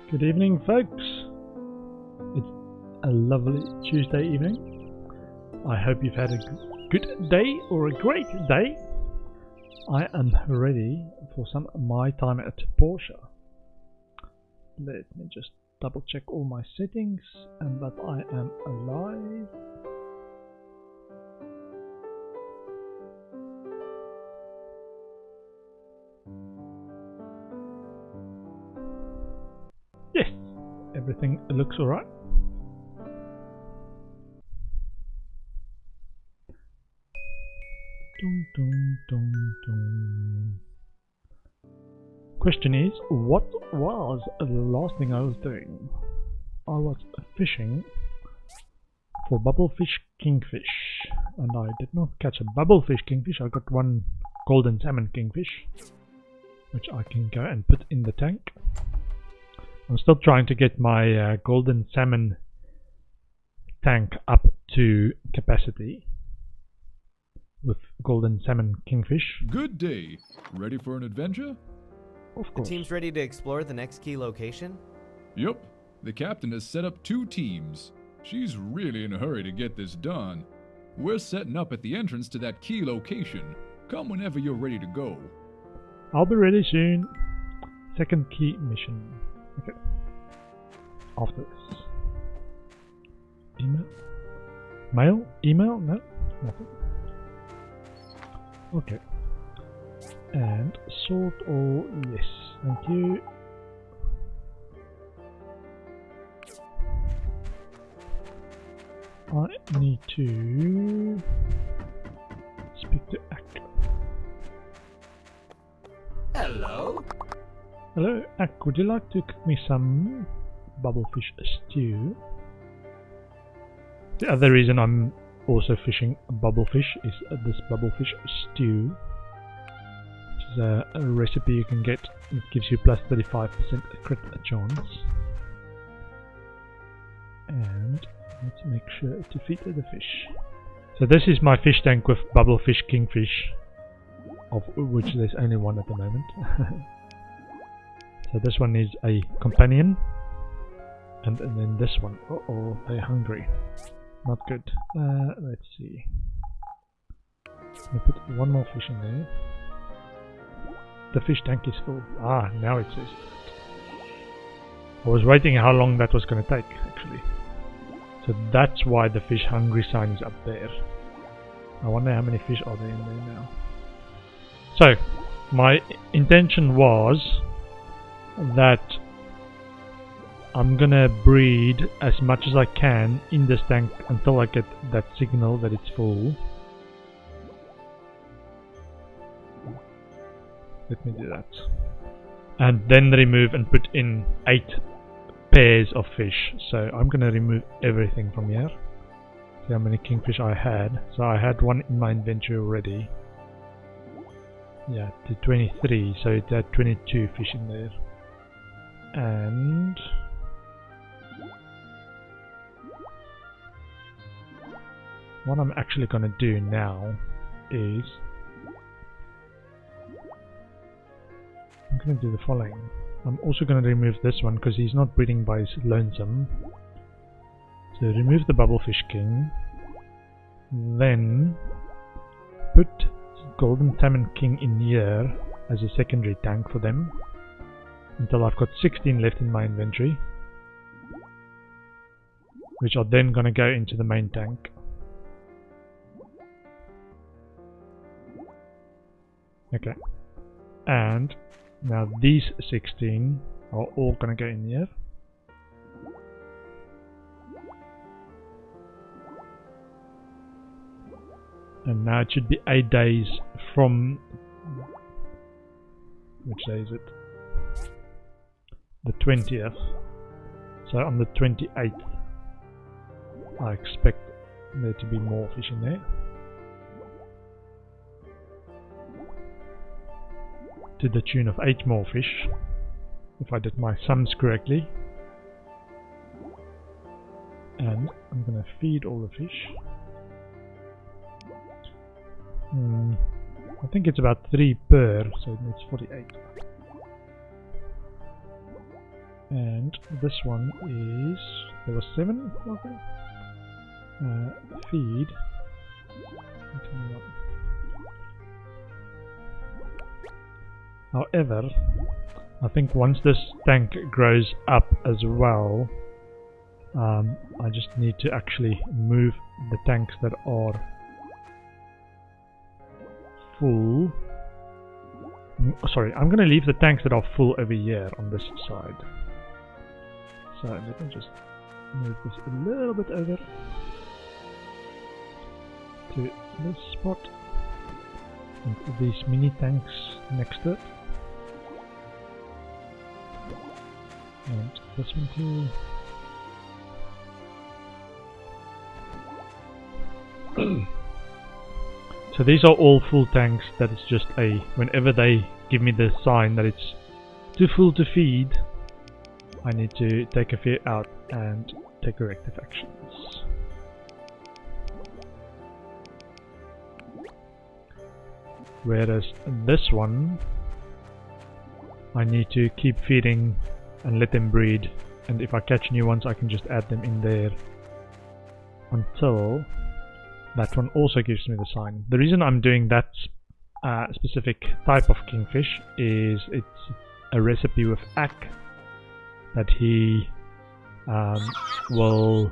Good evening, folks. It's a lovely Tuesday evening. I hope you've had a good day or a great day. I am ready for some My Time at Portia. Let me just double check all my settings and that I am alive. Yes, everything looks alright. Dun, dun, dun, dun. Question is, what was the last thing I was doing? I was fishing for bubblefish kingfish, and I did not catch a bubblefish kingfish. I got one golden salmon kingfish, which I can go and put in the tank. I'm still trying to get my golden salmon tank up to capacity with golden salmon kingfish. Good day. Ready for an adventure? Of The course. team's ready to explore the next key location? Yup. The captain has set up 2 teams. She's really in a hurry to get this done. We're setting up at the entrance to that key location. Come whenever you're ready to go. I'll be ready soon. Second key mission. Okay. After this. Email? Mail? Email? No? Nothing. Okay. And sort all, yes. Thank you. I need to speak to Ak. Hello? Hello, Ak, would you like to cook me some bubblefish stew? The other reason I'm also fishing bubblefish is this bubblefish stew, which is a recipe you can get. It gives you plus 35% crit chance. And let's make sure to feed the fish. So this is my fish tank with bubblefish kingfish, of which there's only one at the moment. So this one is a companion, and then this one. Uh-oh, they're hungry. Not good. Let's see. Let me put one more fish in there. The fish tank is full. Ah, now it says. I was waiting how long that was going to take, actually. So that's why the fish hungry sign is up there. I wonder how many fish are there in there now. So, my intention was that I'm gonna breed as much as I can in this tank until I get that signal that it's full. Let me do that. And then remove and put in 8 pairs of fish. So I'm gonna remove everything from here. See how many kingfish I had. So I had one in my inventory already. Yeah, to 23, so it had 22 fish in there. And what I'm actually going to do now is I'm going to do the following. I'm also going to remove this one because he's not breeding by his lonesome. So remove the bubblefish king, then put golden salmon king in here as a secondary tank for them until I've got 16 left in my inventory, which are then going to go into the main tank. Okay, and now these 16 are all going to go in here. And now it should be 8 days from, which day is it? The 20th. So on the 28th I expect there to be more fish in there. To the tune of 8 more fish, if I did my sums correctly. And I'm gonna feed all the fish. I think it's about 3 per, so it needs 48. And this one is, there was 7, okay. Feed. However, I think once this tank grows up as well, I just need to actually move the tanks that are full. Sorry, I'm going to leave the tanks that are full over here on this side. So let me just move this a little bit over to this spot. And these mini tanks next to it. And this one too. So these are all full tanks. That is just a, whenever they give me the sign that it's too full to feed, I need to take a few out and take corrective actions. Whereas this one, I need to keep feeding and let them breed, and if I catch new ones I can just add them in there until that one also gives me the sign. The reason I'm doing that specific type of kingfish is it's a recipe with Ak that he will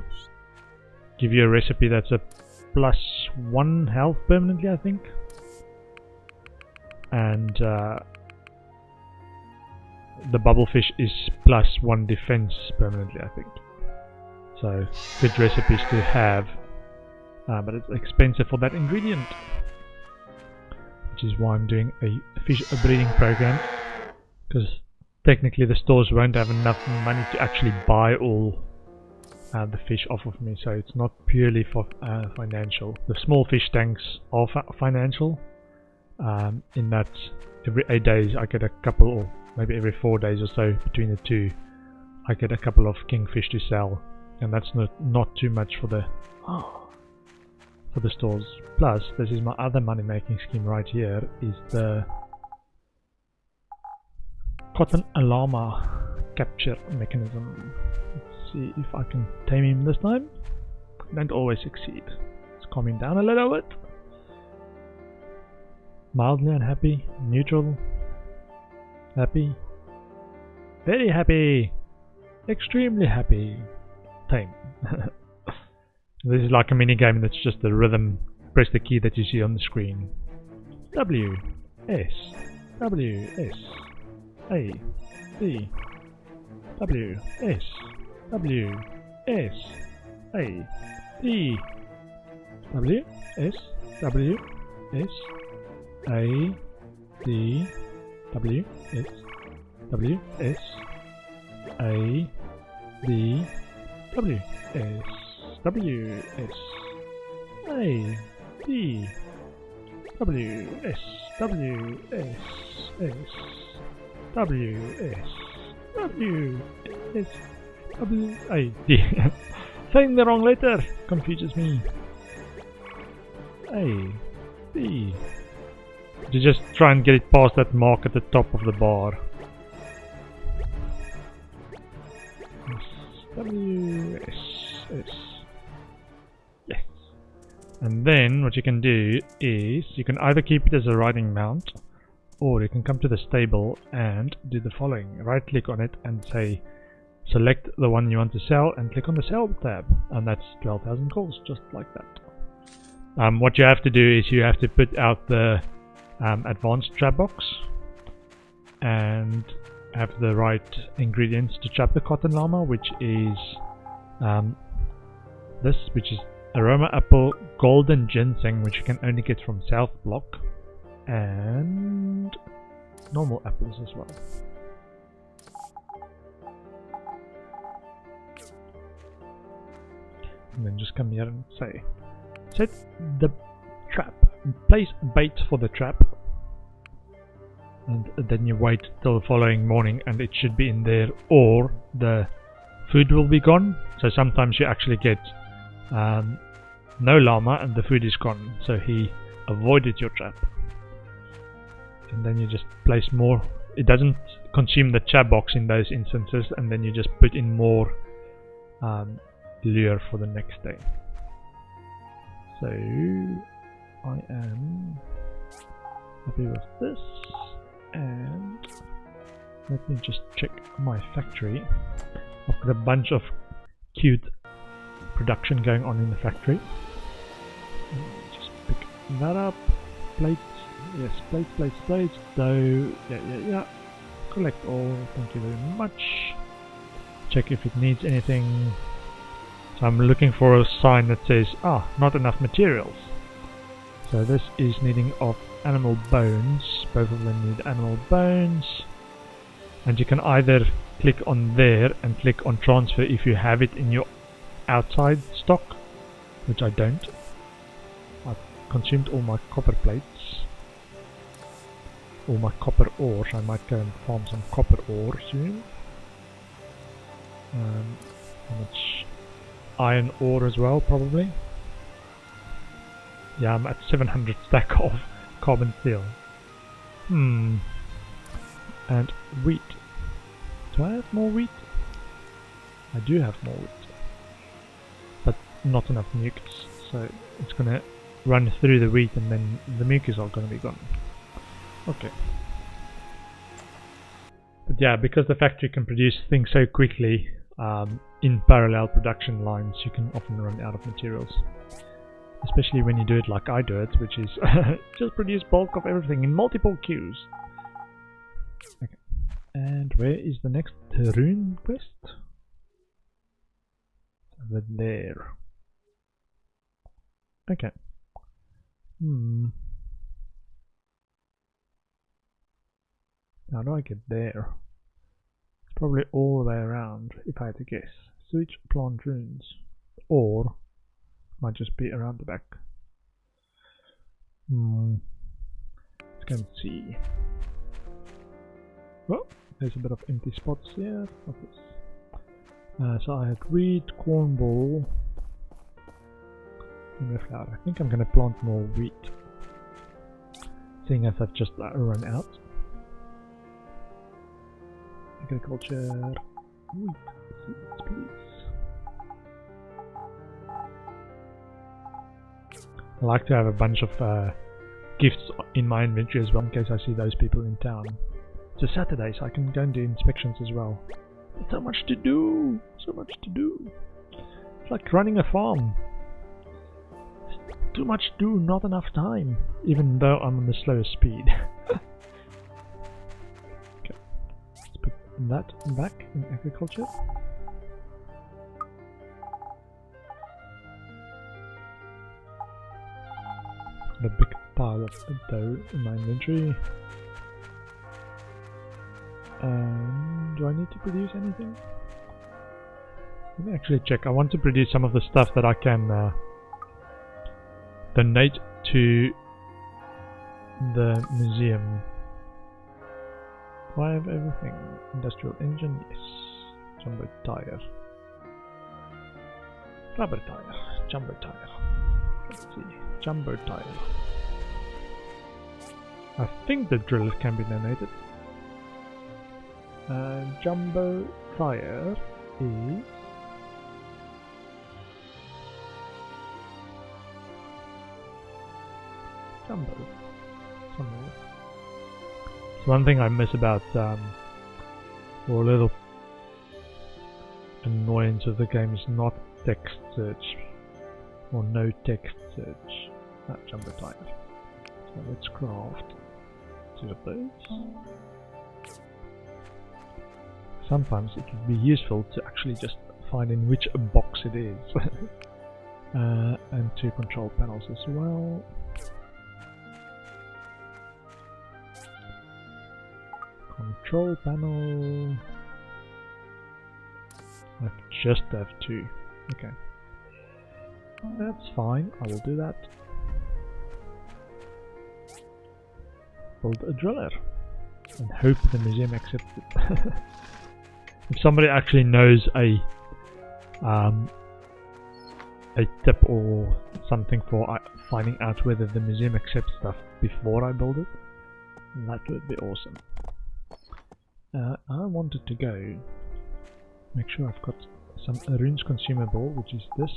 give you a recipe that's a +1 health permanently, I think, and the bubblefish is +1 defense permanently, I think. So good recipes to have, but it's expensive for that ingredient, which is why I'm doing a fish breeding program, because technically the stores won't have enough money to actually buy all the fish off of me, so it's not purely for financial. The small fish tanks are financial, in that every 8 days I get a couple, or maybe every 4 days or so between the two, I get a couple of kingfish to sell, and that's not too much for the stores. Plus, this is my other money making scheme right here, is the cotton llama capture mechanism. Let's see if I can tame him this time. Don't always succeed. Let's calm him down a little bit. Mildly unhappy, neutral, happy, very happy, extremely happy, tame. This is like a mini game that's just the rhythm. Press the key that you see on the screen. W, S, W, S, A, D, W, S, W, S, A, D, W, S, W, S, A, D, W, S, W, S, A, D, W, S, W, S, A, D, W, S, W, S, S, W, S, W, S, W, A, D. Saying the wrong letter confuses me. A, D. To just try and get it past that mark at the top of the bar. S, W, S, S. Yes. And then what you can do is you can either keep it as a riding mount, or you can come to the stable and do the following. Right click on it and say select the one you want to sell and click on the sell tab, and that's 12,000 calls, just like that. What you have to do is you have to put out the advanced trap box and have the right ingredients to trap the cotton llama, which is this, which is aroma apple, golden ginseng, which you can only get from South Block, and normal apples as well. And then just come here and say set the trap, place bait for the trap, and then you wait till the following morning and it should be in there, or the food will be gone. So sometimes you actually get no llama and the food is gone, so he avoided your trap. And then you just place more. It doesn't consume the chat box in those instances, and then you just put in more lure for the next day. So I am happy with this, and let me just check my factory. I've got a bunch of cute production going on in the factory. Just pick that up. Plates, yes, plates, dough, yeah. Collect all, thank you very much. Check if it needs anything. So I'm looking for a sign that says, not enough materials. So this is needing of animal bones. Both of them need animal bones. And you can either click on there and click on transfer if you have it in your outside stock, which I don't. I've consumed all my copper plates. All my copper ores. I might go and farm some copper ore soon. How much iron ore as well, probably. Yeah, I'm at 700 stack of carbon steel. And wheat. Do I have more wheat? I do have more wheat. But not enough mucus. So it's gonna run through the wheat and then the mucus are gonna be gone. Okay. But yeah, because the factory can produce things so quickly in parallel production lines, you can often run out of materials. Especially when you do it like I do it, which is just produce bulk of everything in multiple queues. Okay. And where is the next rune quest? Over there. Okay. How do I get there? It's probably all the way around, if I had to guess. Switch plant runes. Or might just be around the back. Let's go and see. Well, there's a bit of empty spots here. What's this? So I had wheat, cornball, and flour. I think I'm going to plant more wheat, seeing as I've just run out. Agriculture, wheat, seeds, please. I like to have a bunch of gifts in my inventory as well, in case I see those people in town. It's a Saturday, so I can go and do inspections as well. There's so much to do! So much to do! It's like running a farm. Too much to do, not enough time. Even though I'm on the slowest speed. Okay. Let's put that back in agriculture. Got a big pile of dough in my inventory. Do I need to produce anything? Let me actually check. I want to produce some of the stuff that I can donate to the museum. Do I have everything? Industrial engine, yes. Jumbo tire. Rubber tire. Jumbo tire. Let's see. Jumbo tire. I think the drill can be donated. Jumbo tire is Jumbo somewhere. It's one thing I miss about or a little annoyance of the game is not text search or no text search. Jumbo tire. So let's craft 2 of those. Sometimes it would be useful to actually just find in which box it is. And 2 control panels as well. Control panel. I just have 2. Okay. That's fine, I will do that. Build a driller. And hope the museum accepts it. If somebody actually knows a tip or something for finding out whether the museum accepts stuff before I build it, that would be awesome. I wanted to go make sure I've got some runes consumable, which is this,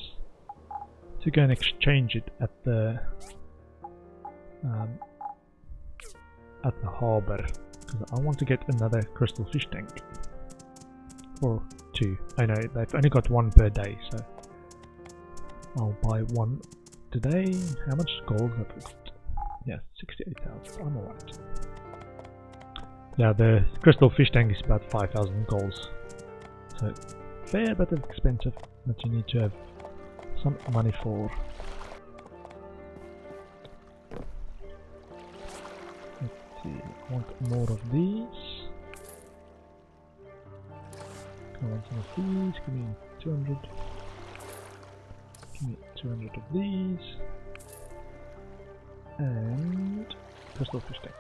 to go and exchange it at the harbour, because I want to get another crystal fish tank, or 2. I know they've only got 1 per day, so I'll buy 1 today. How much gold have we got? Yeah, 68,000. I'm alright. Yeah, the crystal fish tank is about 5,000 golds, so fair bit expensive, but you need to have some money for. Let's see, I want more of these. I want some of these, give me 200. Give me 200 of these. And crystal fish tank.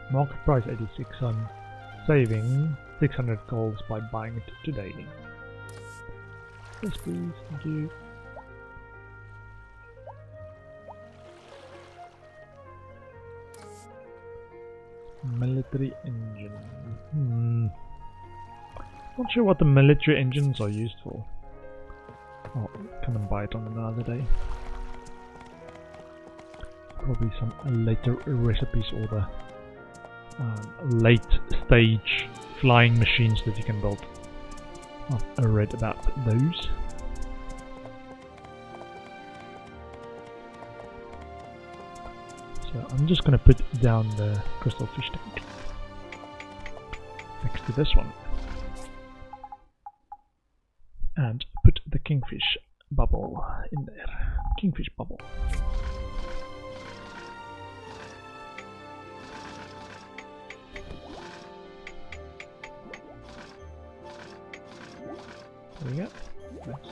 Market price 86, I'm saving 600 golds by buying it today. Yes please, thank you. Military engine. Not sure what the military engines are used for. I'll come and buy it on another day. Probably some later recipes or the late stage flying machines that you can build. I've read about those. So I'm just going to put down the crystal fish tank next to this one. And put the kingfish bubble in there. Kingfish bubble. There we go. Nice.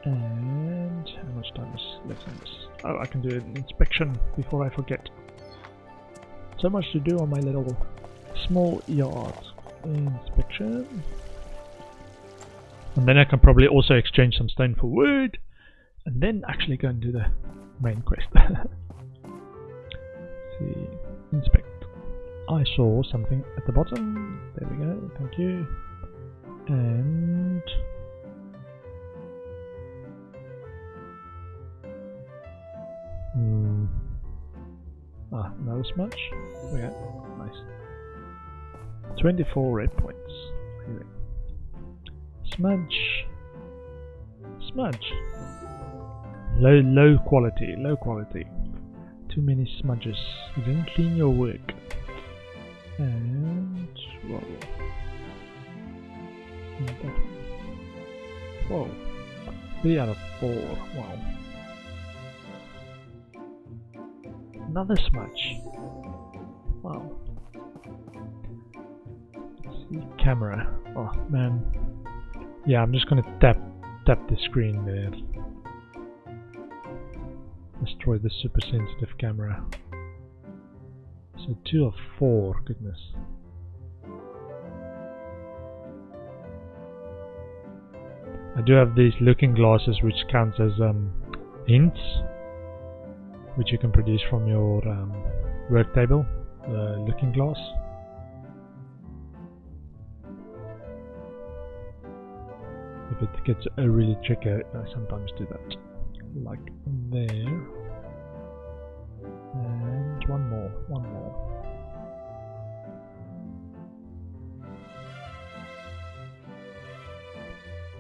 And how much time is left on this? Oh, I can do an inspection before I forget. So much to do on my little small yard. Inspection. And then I can probably also exchange some stone for wood, and then actually go and do the main quest. See, inspect. I saw something at the bottom. There we go. Thank you. And another smudge. Okay, nice. 24 red points. Here. Smudge. Smudge. Low quality. Low quality. Too many smudges. You didn't clean your work. And whoa. Whoa. 3 out of 4. Wow. Another smudge. Wow. Let's see, camera. Oh man. Yeah, I'm just gonna tap the screen there. Destroy the super sensitive camera. So 2 of 4, goodness. I do have these looking glasses which counts as hints, which you can produce from your work table, the looking glass. If it gets really tricky, I sometimes do that. Like there. And one more.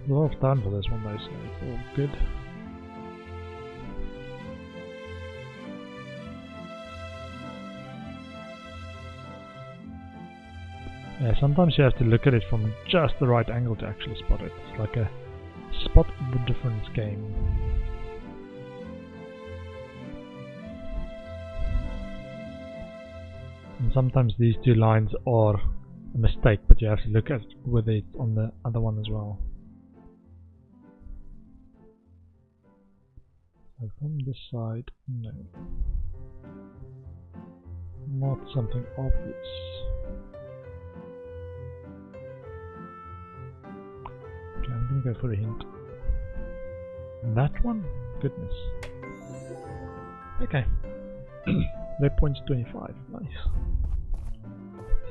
A lot of time for this one though, so it's all good. Yeah, sometimes you have to look at it from just the right angle to actually spot it. It's like a spot the difference game. And sometimes these 2 lines are a mistake, but you have to look at whether it's on the other one as well. So from this side, no. Not something obvious. Okay, I'm gonna go for a hint. That one? Goodness. Okay. Red points 25. Nice.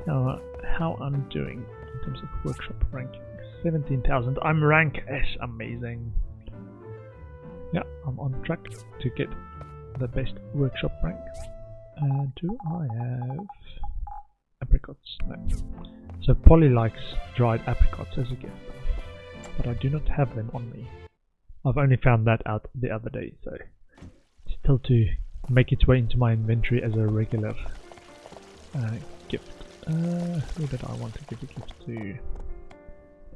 How I'm doing in terms of workshop ranking. 17,000. I'm rank S. Amazing. Yeah, I'm on track to get the best workshop rank. Do I have apricots? No. So Polly likes dried apricots as a gift, but I do not have them on me. I've only found that out the other day, so it's still to make its way into my inventory as a regular gift. Who did I want to give a gift to?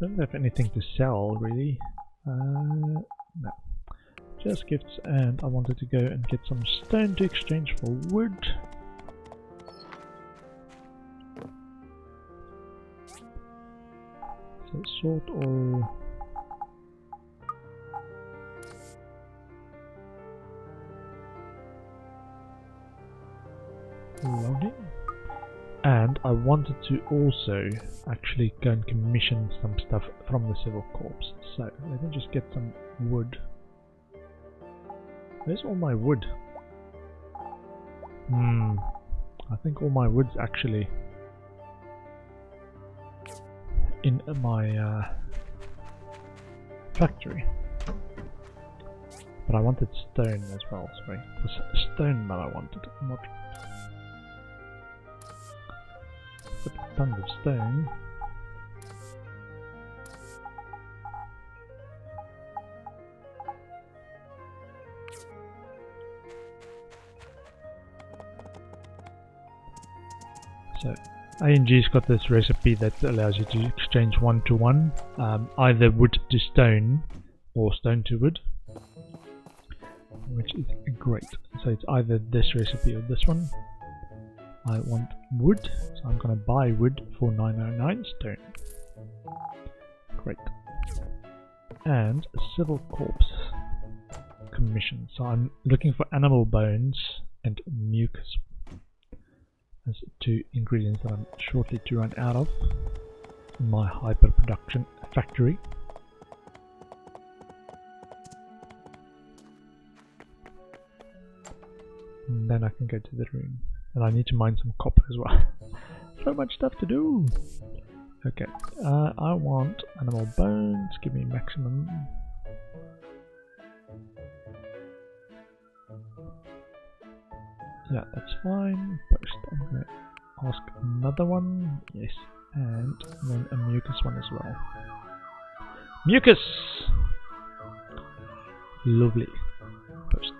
Don't have anything to sell really. No. Just gifts, and I wanted to go and get some stone to exchange for wood. So sort or loading. And I wanted to also actually go and commission some stuff from the Civil Corps. So let me just get some wood. Where's all my wood? I think all my wood's actually in my factory. But I wanted stone as well, sorry. It was stone that I wanted, not tons of stone. So ING's got this recipe that allows you to exchange 1 to 1, either wood to stone or stone to wood, which is great. So it's either this recipe or this one. I want wood, so I'm going to buy wood for 909 stone. Great. And a Civil Corps commission. So I'm looking for animal bones and mucus as 2 ingredients that I'm shortly to run out of in my hyper production factory. And then I can go to the room. And I need to mine some copper as well. So much stuff to do! Okay, I want animal bones, give me maximum. Yeah, that's fine. Post, I'm gonna ask another one, yes, and then a mucus one as well. Mucus! Lovely. Post.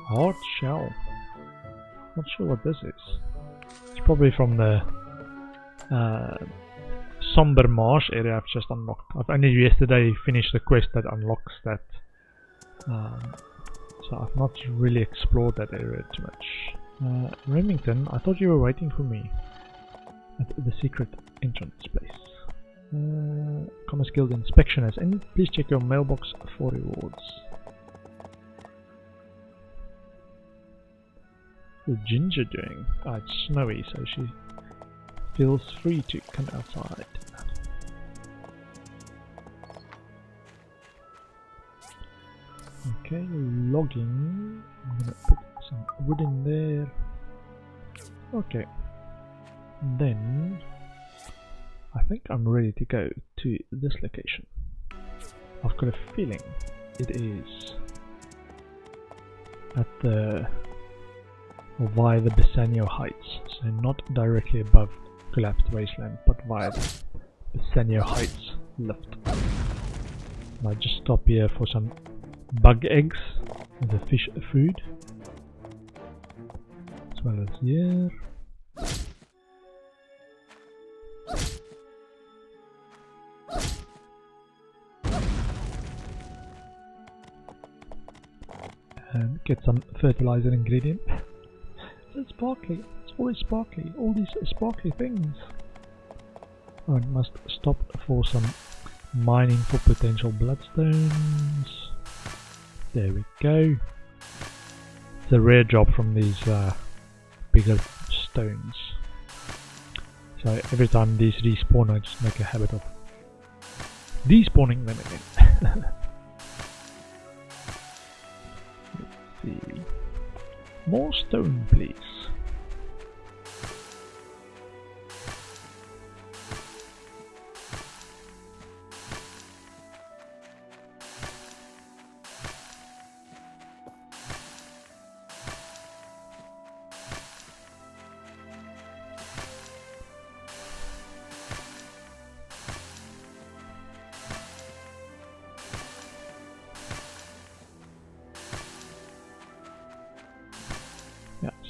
Hard shell. Not sure what this is. It's probably from the Somber Marsh area I've just unlocked. I've only yesterday finished the quest that unlocks that. So I've not really explored that area too much. Remington, I thought you were waiting for me at the secret entrance place. Commerce Guild inspection has ended. Please check your mailbox for rewards. What's the ginger doing? Ah, it's snowy, so she feels free to come outside. Okay, logging. I'm gonna put some wood in there. Okay. Then I think I'm ready to go to this location. I've got a feeling it is at the or via the Bassanio Heights, so not directly above Collapsed Wasteland, but via the Bassanio Heights lift. And I just stop here for some bug eggs and the fish food, as well as here. And get some fertilizer ingredient. It's sparkly, it's always sparkly, all these sparkly things. I must stop for some mining for potential bloodstones. There we go. It's a rare drop from these bigger stones. So every time these respawn, I just make a habit of despawning them again. Let's see. More stone, please.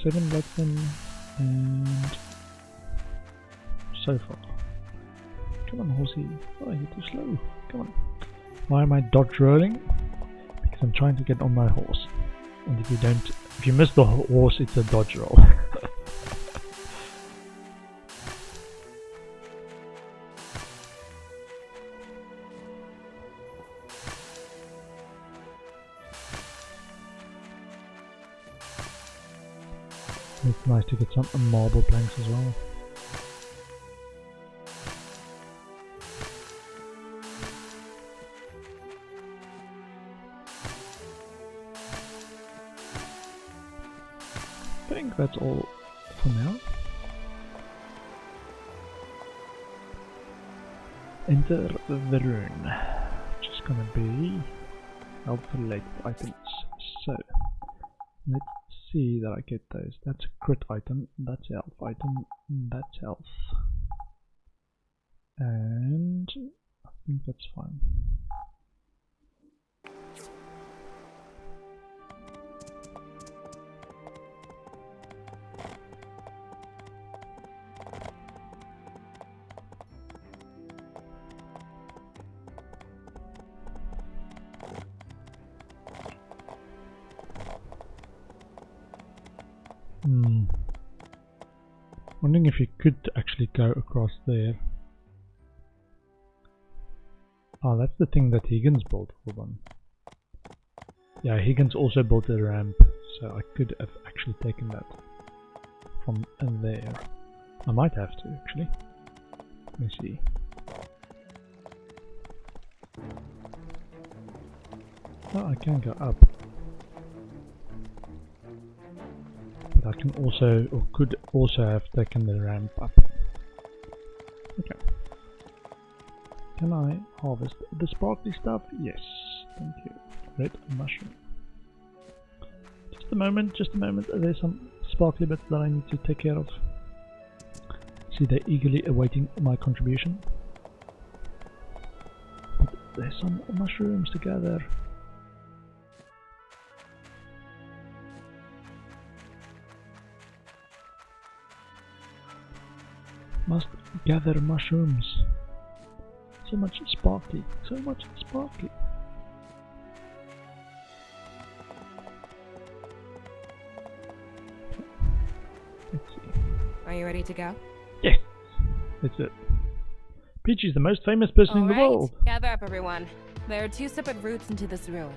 7 bloodstone and so far. Come on, horsey. Oh, you're too slow. Come on. Why am I dodge rolling? Because I'm trying to get on my horse. And if you miss the horse, it's a dodge roll. It's nice to get some marble planks as well. I think that's all for now. Enter the rune, which is gonna be helpful related items. So let's see that I get those. That's a crit item, that's a health item, that's health. And I think that's fine. Wondering if you could actually go across there. Oh, that's the thing that Higgins built. Hold on. Yeah, Higgins also built a ramp, so I could have actually taken that from there. I might have to actually. Let me see. Oh, I can go up. But I can also, or could also have taken the ramp up. Okay. Can I harvest the sparkly stuff? Yes, thank you. Red mushroom. Just a moment, there's some sparkly bits that I need to take care of. See, they're eagerly awaiting my contribution. But there's some mushrooms to gather. Must gather mushrooms. So much sparkly, so much sparkly. Let's see. Are you ready to go? Yes, that's it. Peach is the most famous person in the world. Gather up, everyone. There are 2 separate routes into this ruin.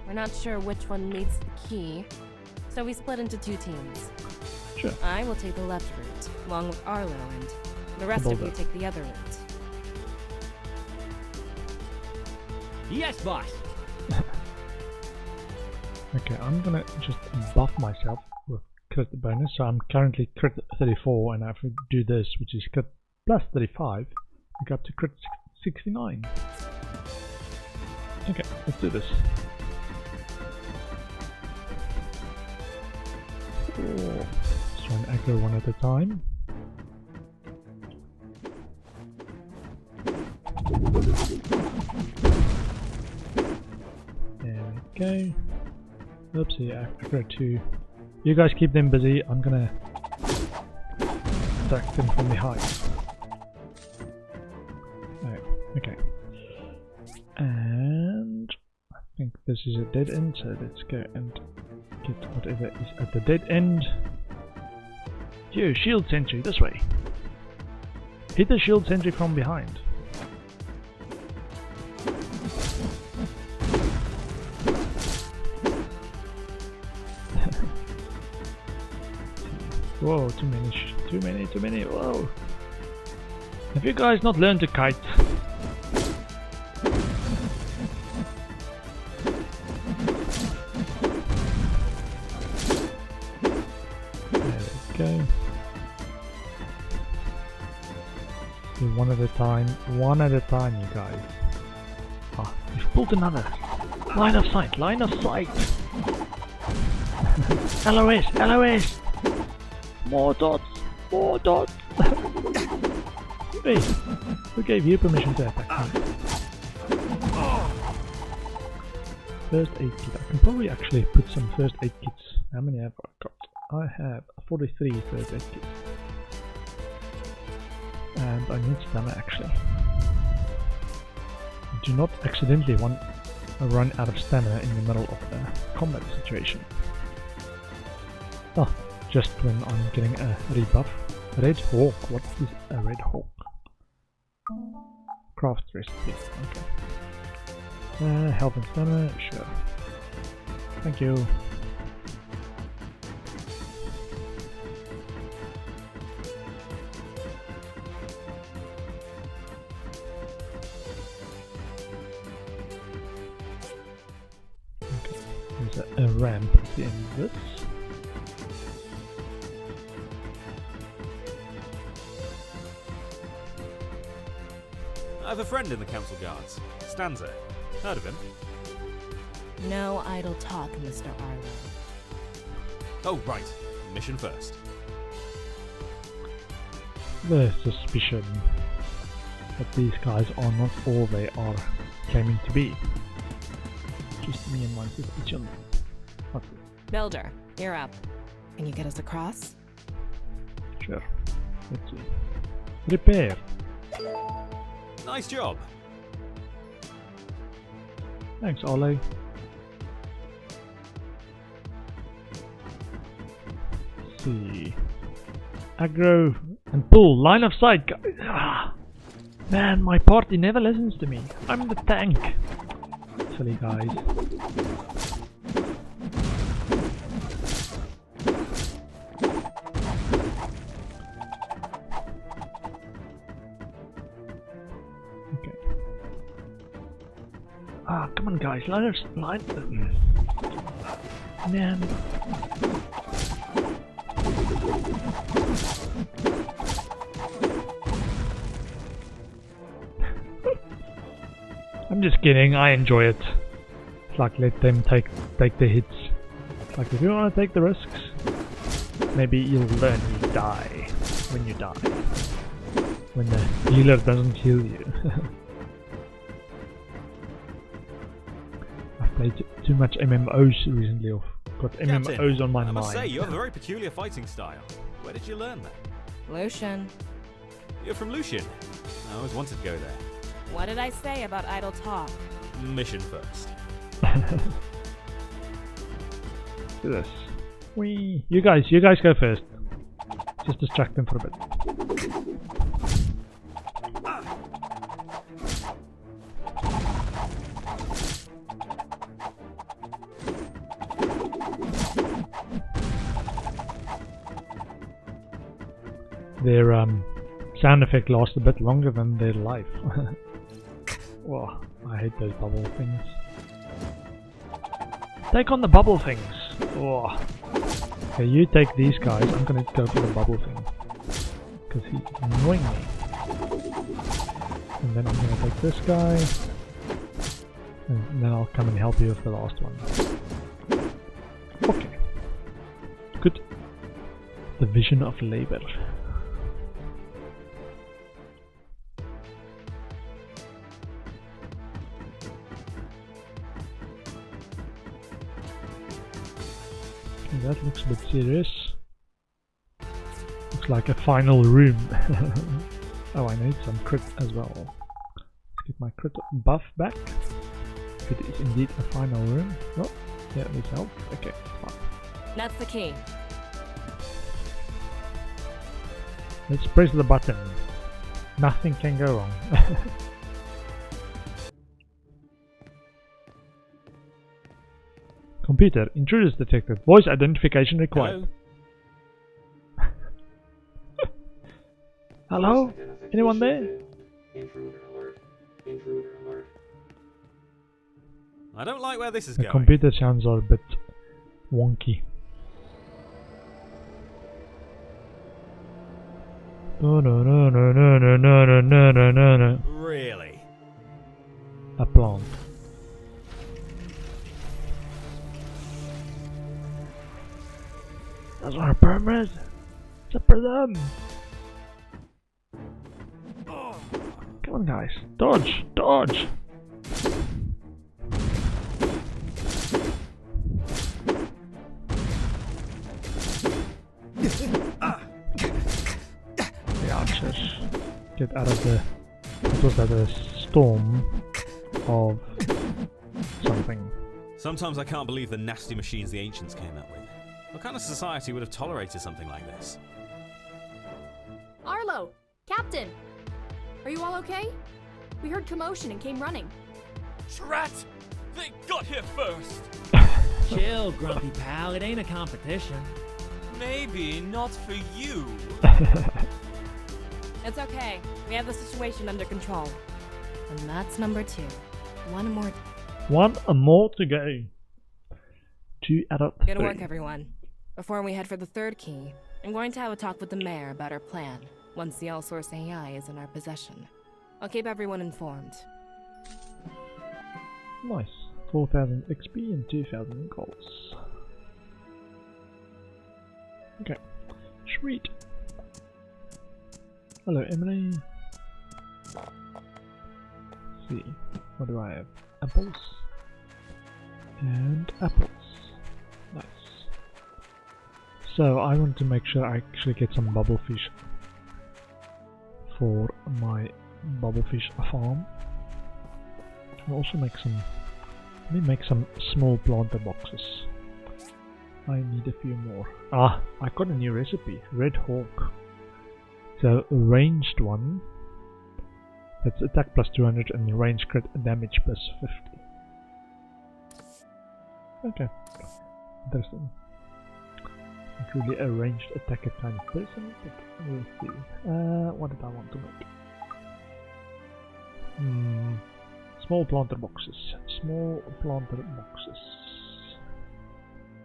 We're not sure which one leads to the key, so we split into 2 teams. Sure. I will take the left route, along with Arlo, and the rest of you take the other route. Yes, boss. Okay, I'm gonna just buff myself with crit bonus. So I'm currently crit 34, and if I do this, which is crit plus 35, I go up to crit 69. Okay, let's do this. Oh, let's try and aggro one at a time. There we go. Oopsie, aggro 2. You guys keep them busy. I'm gonna attack them from behind. Okay. And I think this is a dead end, so let's go and get whatever is at the dead end. Yo, shield sentry, this way. Hit the shield sentry from behind. Whoa, too many, whoa. Have you guys not learned to kite? There we go. Do one at a time, you guys. Ah, we've pulled another. Line of sight, LOS, LOS! More dots! Hey, who gave you permission to attack me? First aid kit. I can probably actually put some first aid kits. How many have I got? I have 43 first aid kits. And I need stamina actually. Do not accidentally run out of stamina in the middle of a combat situation. Oh, just when I'm getting a rebuff. Red Hawk, what is a Red Hawk? Craft recipe, okay. Health and stamina, sure. Thank you. Okay, there's a ramp at the end of this. I have a friend in the council guards. Stanza. Heard of him? No idle talk, Mr. Arlo. Oh, right. Mission first. The suspicion that these guys are not all they are claiming to be. Just me and my suspicion. What's this? Builder, you're up. Can you get us across? Sure. Let's see. Repair. Nice job. Thanks, Ole. Let's see. Aggro and pull. Line of sight, guys. Ah, man, my party never listens to me. I'm the tank. Silly guys. Ah, come on guys, line. Man. I'm just kidding, I enjoy it. It's like let them take the hits. It's like if you want to take the risks, maybe you'll learn you die when you die. When the healer doesn't heal you. Played too much MMOs recently, or got Captain, MMOs on my mind. I must say, you have a very peculiar fighting style. Where did you learn that? Lucian. You're from Lucian. I always wanted to go there. What did I say about idle talk? Mission first. Do this. Wee. You guys go first. Just distract them for a bit. Their sound effect lasts a bit longer than their life. Whoa, I hate those bubble things. Take on the bubble things! Whoa. Okay, you take these guys, I'm gonna go for the bubble thing. Because he's annoying me. And then I'm gonna take this guy. And then I'll come and help you with the last one. Okay. Good. Division of labor. That looks a bit serious. Looks like a final room. Oh, I need some crit as well. Let's get my crit buff back. If it is indeed a final room. Oh, yeah, it needs help. Okay, fine. That's the key. Let's press the button. Nothing can go wrong. Computer, intruders detected. Voice identification required. Hello? Hello? Anyone there? Intruder alert. Intruder alert. I don't like where this is The going. computer sounds are a bit wonky. No, no, no, no, no, no, no, no, no, no, no, no. Really? A plant. That's not a permit. It's up for them. Come on, guys. Dodge! Dodge! The archers get out of the... What was that? A storm of something. Sometimes I can't believe the nasty machines the ancients came up with. What kind of society would have tolerated something like this? Arlo! Captain! Are you all okay? We heard commotion and came running. Drat! They got here first! Chill, grumpy pal. It ain't a competition. Maybe not for you. It's okay. We have the situation under control. And that's number 2. One more. One more to go. 2 out of 3. Good work, everyone. Before we head for the 3rd key, I'm going to have a talk with the mayor about our plan, once the all-source AI is in our possession. I'll keep everyone informed. Nice. 4,000 XP and 2,000 goals. Okay. Sweet. Hello, Emily. Let's see. What do I have? Apples. And apples. Nice. So I want to make sure I actually get some bubblefish for my bubblefish farm. I'll also make some... Let me make some small planter boxes. I need a few more. Ah, I got a new recipe. Red Hawk. So, a ranged one. That's attack plus 200 and range crit damage plus 50. Okay. Interesting. Not really a ranged attacker kind of person, but we'll see. What did I want to make? Small planter boxes. Small planter boxes.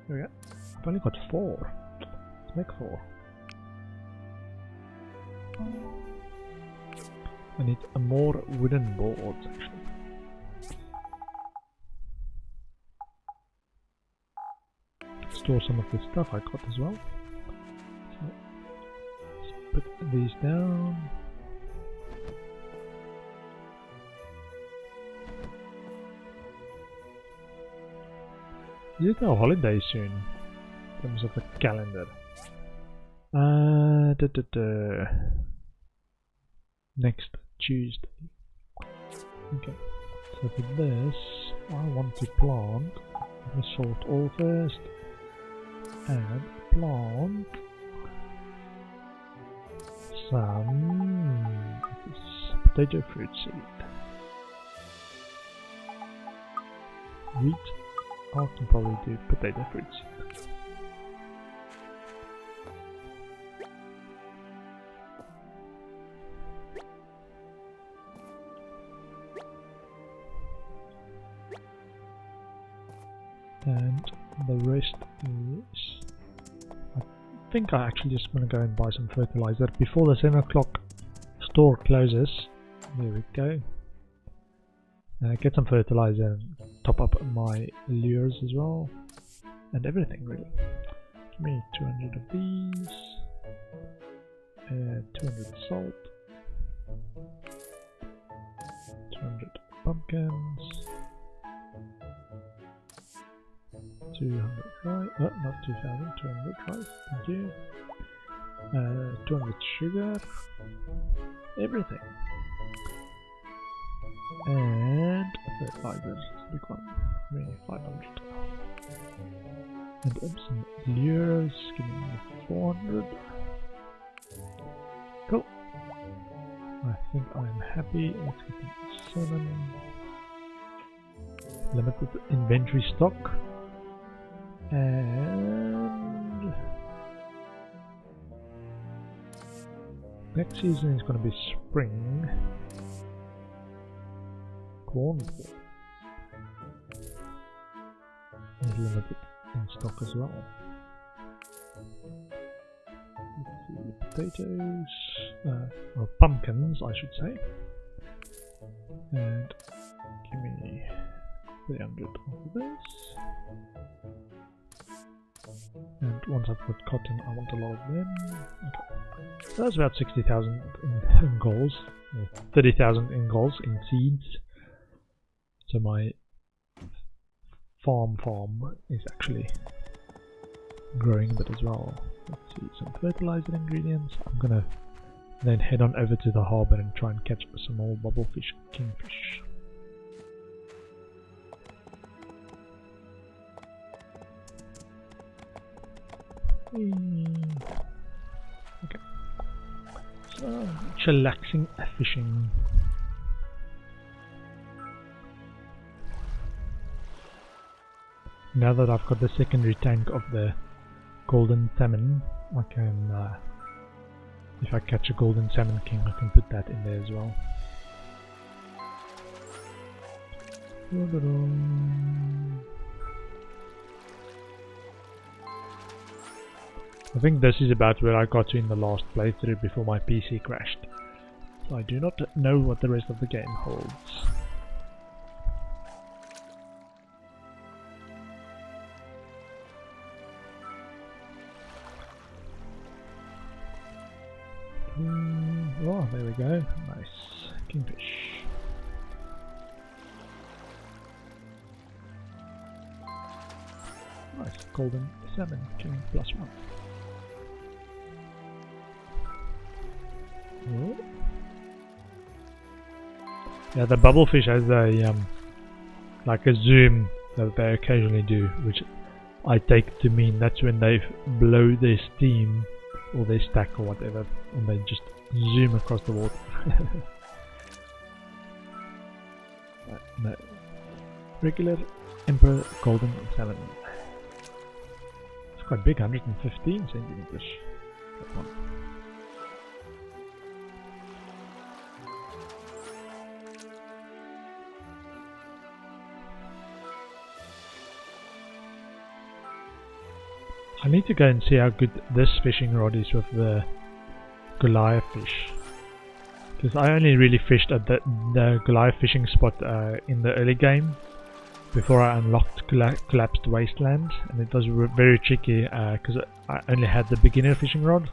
There we go. I've only got 4. Let's make 4. I need a more wooden boards actually. Store some of the stuff I got as well. So let's put these down. Is it a holiday soon? In terms of the calendar. Next Tuesday. Okay. So for this, I want to plant. Let me sort all first. And plant some potato fruit seed. Wheat. I can probably do potato fruit seed. And the rest is... I think I actually just want to go and buy some fertilizer before the 7 o'clock store closes. There we go. Get some fertilizer and top up my lures as well. And everything really. Give me 200 of these. 200 salt. 200 pumpkins. 200 rice, not 2,000, 200 rice, thank you. 200 sugar, everything. And fertilizer, big one, maybe 500. And some lures, give me 400. Cool. I think I'm happy. Let's get some salmon. Limited inventory stock. And next season is going to be spring. Cornwall is limited in stock as well. Let's see, potatoes, or pumpkins I should say. And give me 300 of this. And once I've got cotton, I want a lot of them. Okay. So that's about 60,000 in goals, or 30,000 in goals in seeds. So my farm is actually growing a bit as well. Let's see, some fertilizer ingredients. I'm gonna then head on over to the harbour and try and catch some more bubblefish, kingfish. Okay. So, chillaxing fishing. Now that I've got the secondary tank of the golden salmon, I can, if I catch a golden salmon king, I can put that in there as well. I think this is about where I got to in the last playthrough before my PC crashed. So I do not know what the rest of the game holds. Oh, there we go. Nice. Kingfish. Nice. Golden salmon king +1. Oh. Yeah, the bubblefish has a like a zoom that they occasionally do, which I take to mean that's when they blow their steam or their stack or whatever, and they just zoom across the water. No. Regular Emperor Golden Salmon. It's quite big, 115 centimeters. That one. I need to go and see how good this fishing rod is with the Goliath fish, because I only really fished at the Goliath fishing spot in the early game before I unlocked Collapsed Wasteland, and it was very tricky because I only had the beginner fishing rod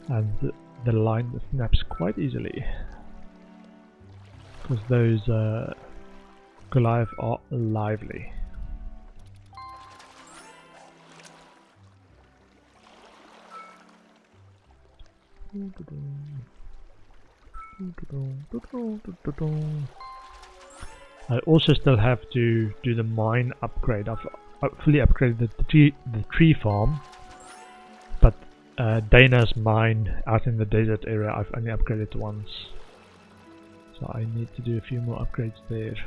and the line snaps quite easily because those Goliath are lively. I also still have to do the mine upgrade. I've fully upgraded the tree farm, but Dana's mine out in the desert area I've only upgraded once, so I need to do a few more upgrades there.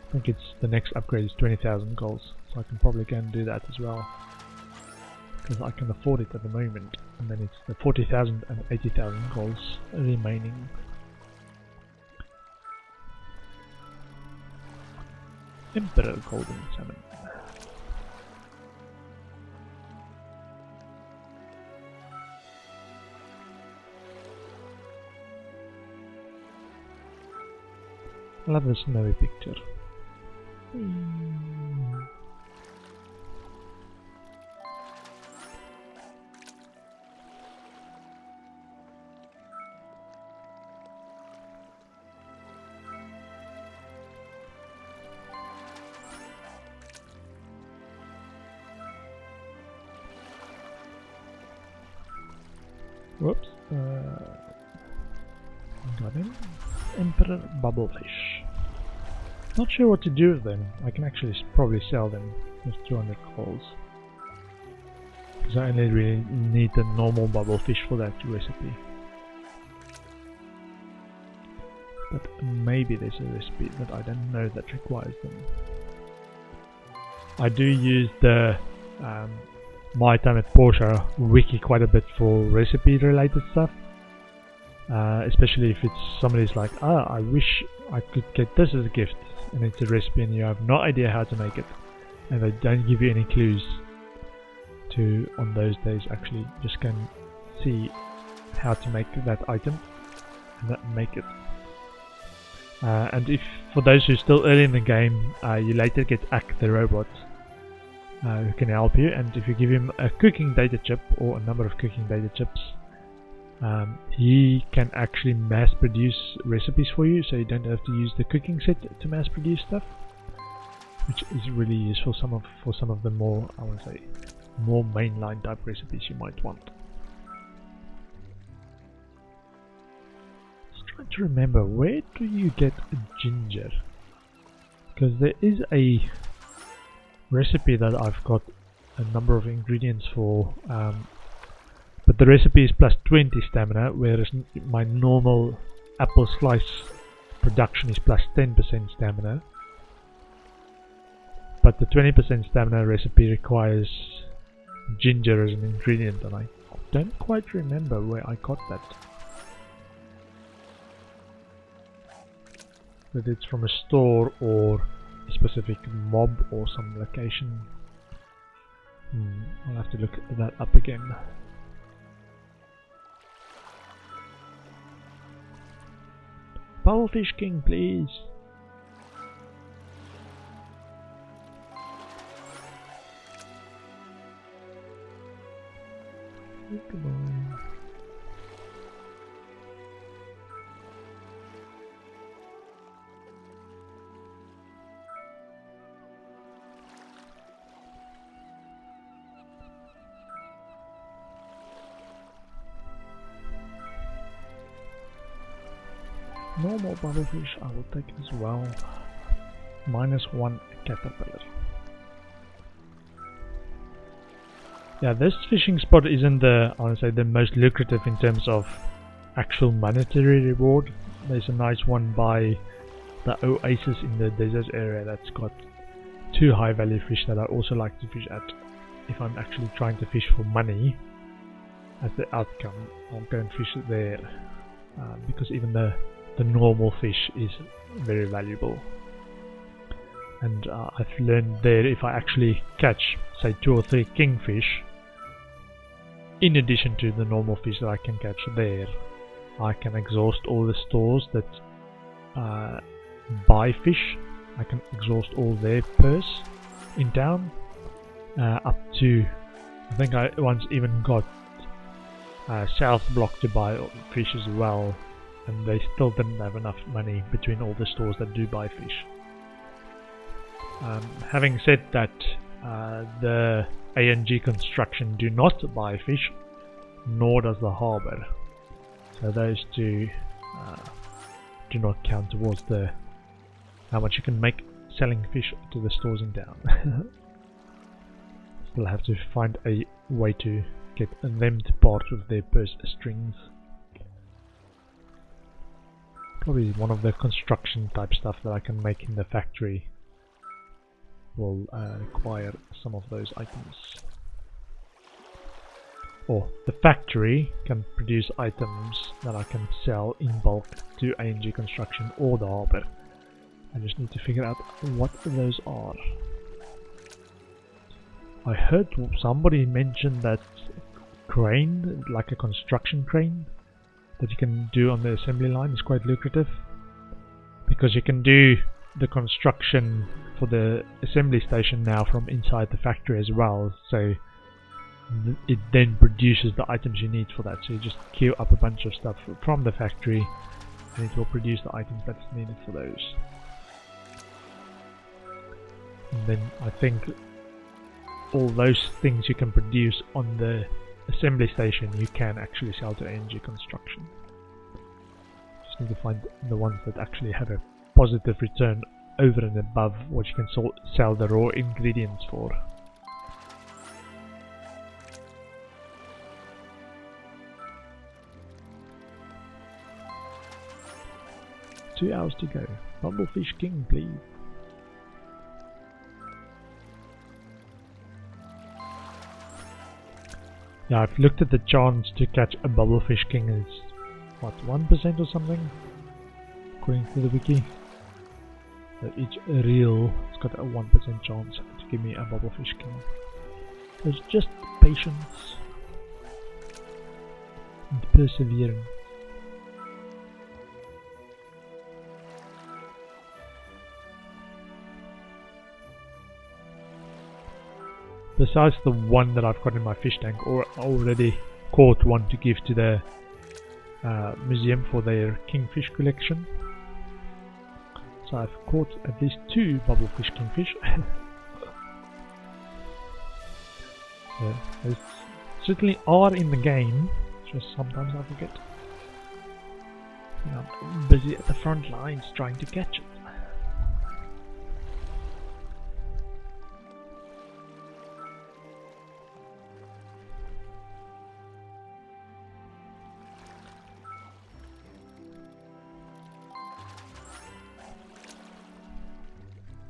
I think it's the next upgrade is 20,000 goals, so I can probably go and do that as well, because I can afford it at the moment, and then it's the 40,000 and 80,000 goals remaining. Emperor Golden Salmon. I love the snowy picture. Whoops. Got him. Emperor Bubblefish. Not sure what to do with them. I can actually probably sell them with 200 calls, because I only really need the normal bubblefish for that recipe. But maybe there's a recipe that I don't know that requires them. I do use the My Time at Portia wiki quite a bit for recipe related stuff, especially if it's somebody's like, I wish I could get this as a gift, and it's a recipe and you have no idea how to make it, and they don't give you any clues to, on those days, actually just can see how to make that item and then make it. And if, for those who are still early in the game, you later get Ack the robot, who can help you, and if you give him a cooking data chip or a number of cooking data chips, he can actually mass produce recipes for you, so you don't have to use the cooking set to mass produce stuff, which is really useful for some of the more, I want to say, more mainline type recipes you might want. Just trying to remember, where do you get ginger? Because there is a recipe that I've got a number of ingredients for, but the recipe is plus 20 stamina, whereas my normal apple slice production is plus 10% stamina. But the 20% stamina recipe requires ginger as an ingredient, and I don't quite remember where I got that. Whether it's from a store or a specific mob or some location. I'll have to look that up again. Bubblefish King, please. Come on. Normal bubblefish I will take as well. -1 caterpillar. Yeah, this fishing spot isn't I want to say the most lucrative in terms of actual monetary reward. There's a nice one by the oasis in the desert area that's got 2 high value fish that I also like to fish at. If I'm actually trying to fish for money as the outcome, I'll go and fish there, because even the normal fish is very valuable. And I've learned there, if I actually catch say 2 or 3 kingfish in addition to the normal fish that I can catch there, I can exhaust all the stores that buy fish. I can exhaust all their purse in town, up to, I think I once even got South Block to buy fish as well, and they still didn't have enough money between all the stores that do buy fish. Having said that, the ANG construction do not buy fish, nor does the harbour, so those two do not count towards how much you can make selling fish to the stores in town. Still have to find a way to get them to part with their purse strings. Probably one of the construction type stuff that I can make in the factory will require some of those items. Or the factory can produce items that I can sell in bulk to ANG Construction or the harbour. I just need to figure out what those are. I heard somebody mention that crane, like a construction crane, that you can do on the assembly line is quite lucrative, because you can do the construction for the assembly station now from inside the factory as well, so it then produces the items you need for that. So you just queue up a bunch of stuff from the factory and it will produce the items that's needed for those. And then I think all those things you can produce on the assembly station you can actually sell to ANG Construction. Just need to find the ones that actually have a positive return over and above what you can sell the raw ingredients for. Two hours to go. Bubblefish King, please. Yeah, I've looked at the chance to catch a Bubblefish King. It's what, 1% or something, according to the wiki. So each reel has got a 1% chance to give me a Bubblefish King. So it's just patience and perseverance. Besides the one that I've got in my fish tank, or already caught one to give to the museum for their kingfish collection. So I've caught at least 2 bubblefish kingfish. They certainly are in the game, just sometimes I forget. And I'm busy at the front lines trying to catch it.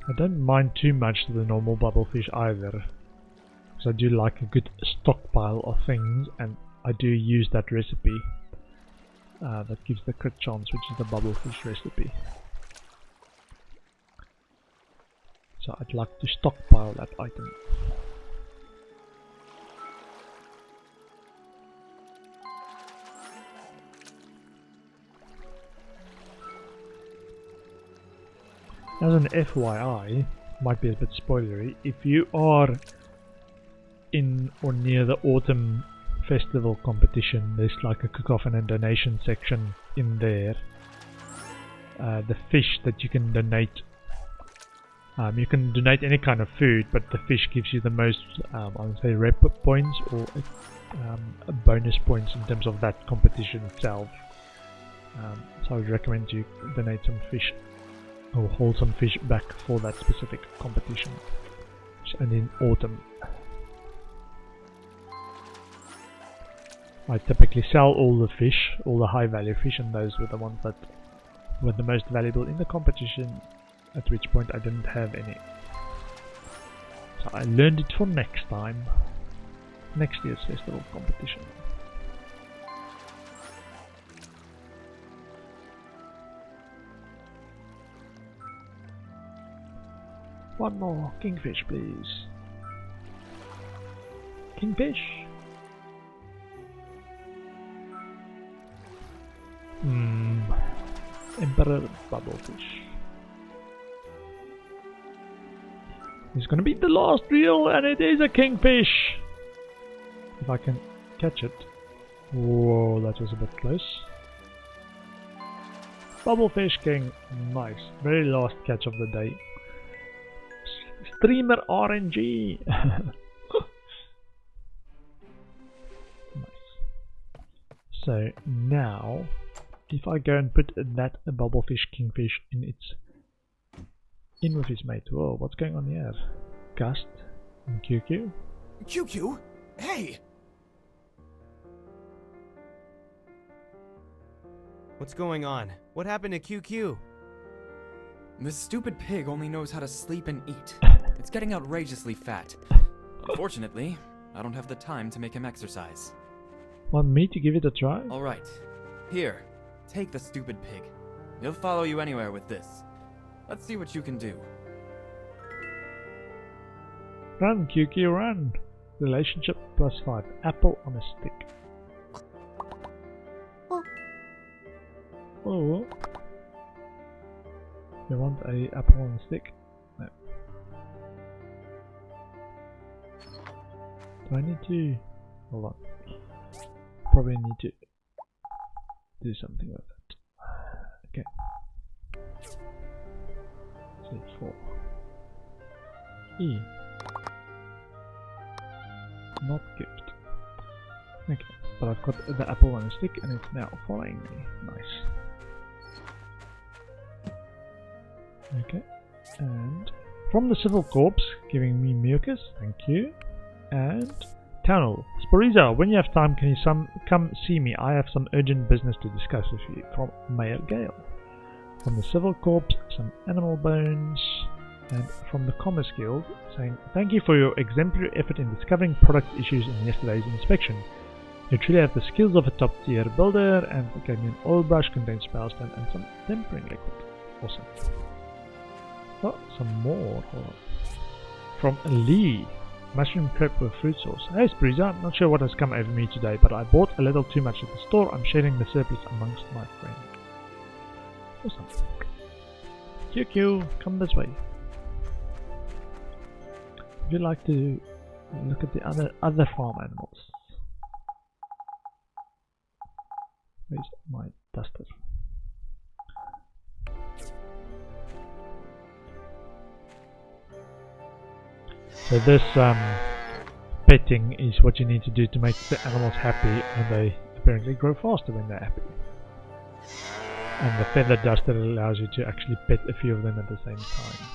I don't mind too much the normal bubblefish either, because I do like a good stockpile of things, and I do use that recipe that gives the crit chance, which is the bubblefish recipe. So I'd like to stockpile that item. As an FYI, might be a bit spoilery, if you are in or near the autumn festival competition, there's like a cook-off and a donation section in there. The fish that you can donate, you can donate any kind of food, but the fish gives you the most, I would say, rep points or bonus points in terms of that competition itself. So I would recommend you donate some fish or hold some fish back for that specific competition, and in autumn. I typically sell all the fish, all the high value fish, and those were the ones that were the most valuable in the competition, at which point I didn't have any. So I learned it for next time, next year's festival competition. One more kingfish, please. Kingfish. Emperor bubblefish. It's gonna be the last reel, and it is a kingfish. If I can catch it. Whoa, that was a bit close. Bubblefish king. Nice. Very last catch of the day. Streamer RNG. Nice. So now, if I go and put that bubblefish kingfish in with his mate. Whoa, what's going on here? Gust and QQ. QQ? Hey! What's going on? What happened to QQ? This stupid pig only knows how to sleep and eat. It's getting outrageously fat. Unfortunately, I don't have the time to make him exercise. Want me to give it a try? Alright. Here, take the stupid pig. He'll follow you anywhere with this. Let's see what you can do. Run, QQ, run! Relationship +5. Apple on a stick. Oh. You want a apple on a stick? No. Do I need to... Hold on. Probably need to do something with it. Okay. Say 4. E. Not gift. Okay, but I've got the apple on a stick and it's now following me. Nice. Okay, and from the Civil Corps, giving me mucus, thank you. And Town Hall. Sporiza, when you have time, can you come see me? I have some urgent business to discuss with you. From Mayor Gale. From the Civil Corps, some animal bones. And from the Commerce Guild, saying, thank you for your exemplary effort in discovering product issues in yesterday's inspection. You truly have the skills of a top tier builder, and gave me an oil brush, condensed spell stone, and some tempering liquid. Awesome. Oh, some more. Hold on. From Lee. Mushroom crepe with fruit sauce. Hey Spreeza, I'm not sure what has come over me today, but I bought a little too much at the store. I'm sharing the surplus amongst my friends. Awesome. QQ, come this way. Would you like to look at the other farm animals? Where's my duster? So this petting is what you need to do to make the animals happy, and they apparently grow faster when they're happy. And the feather duster allows you to actually pet a few of them at the same time.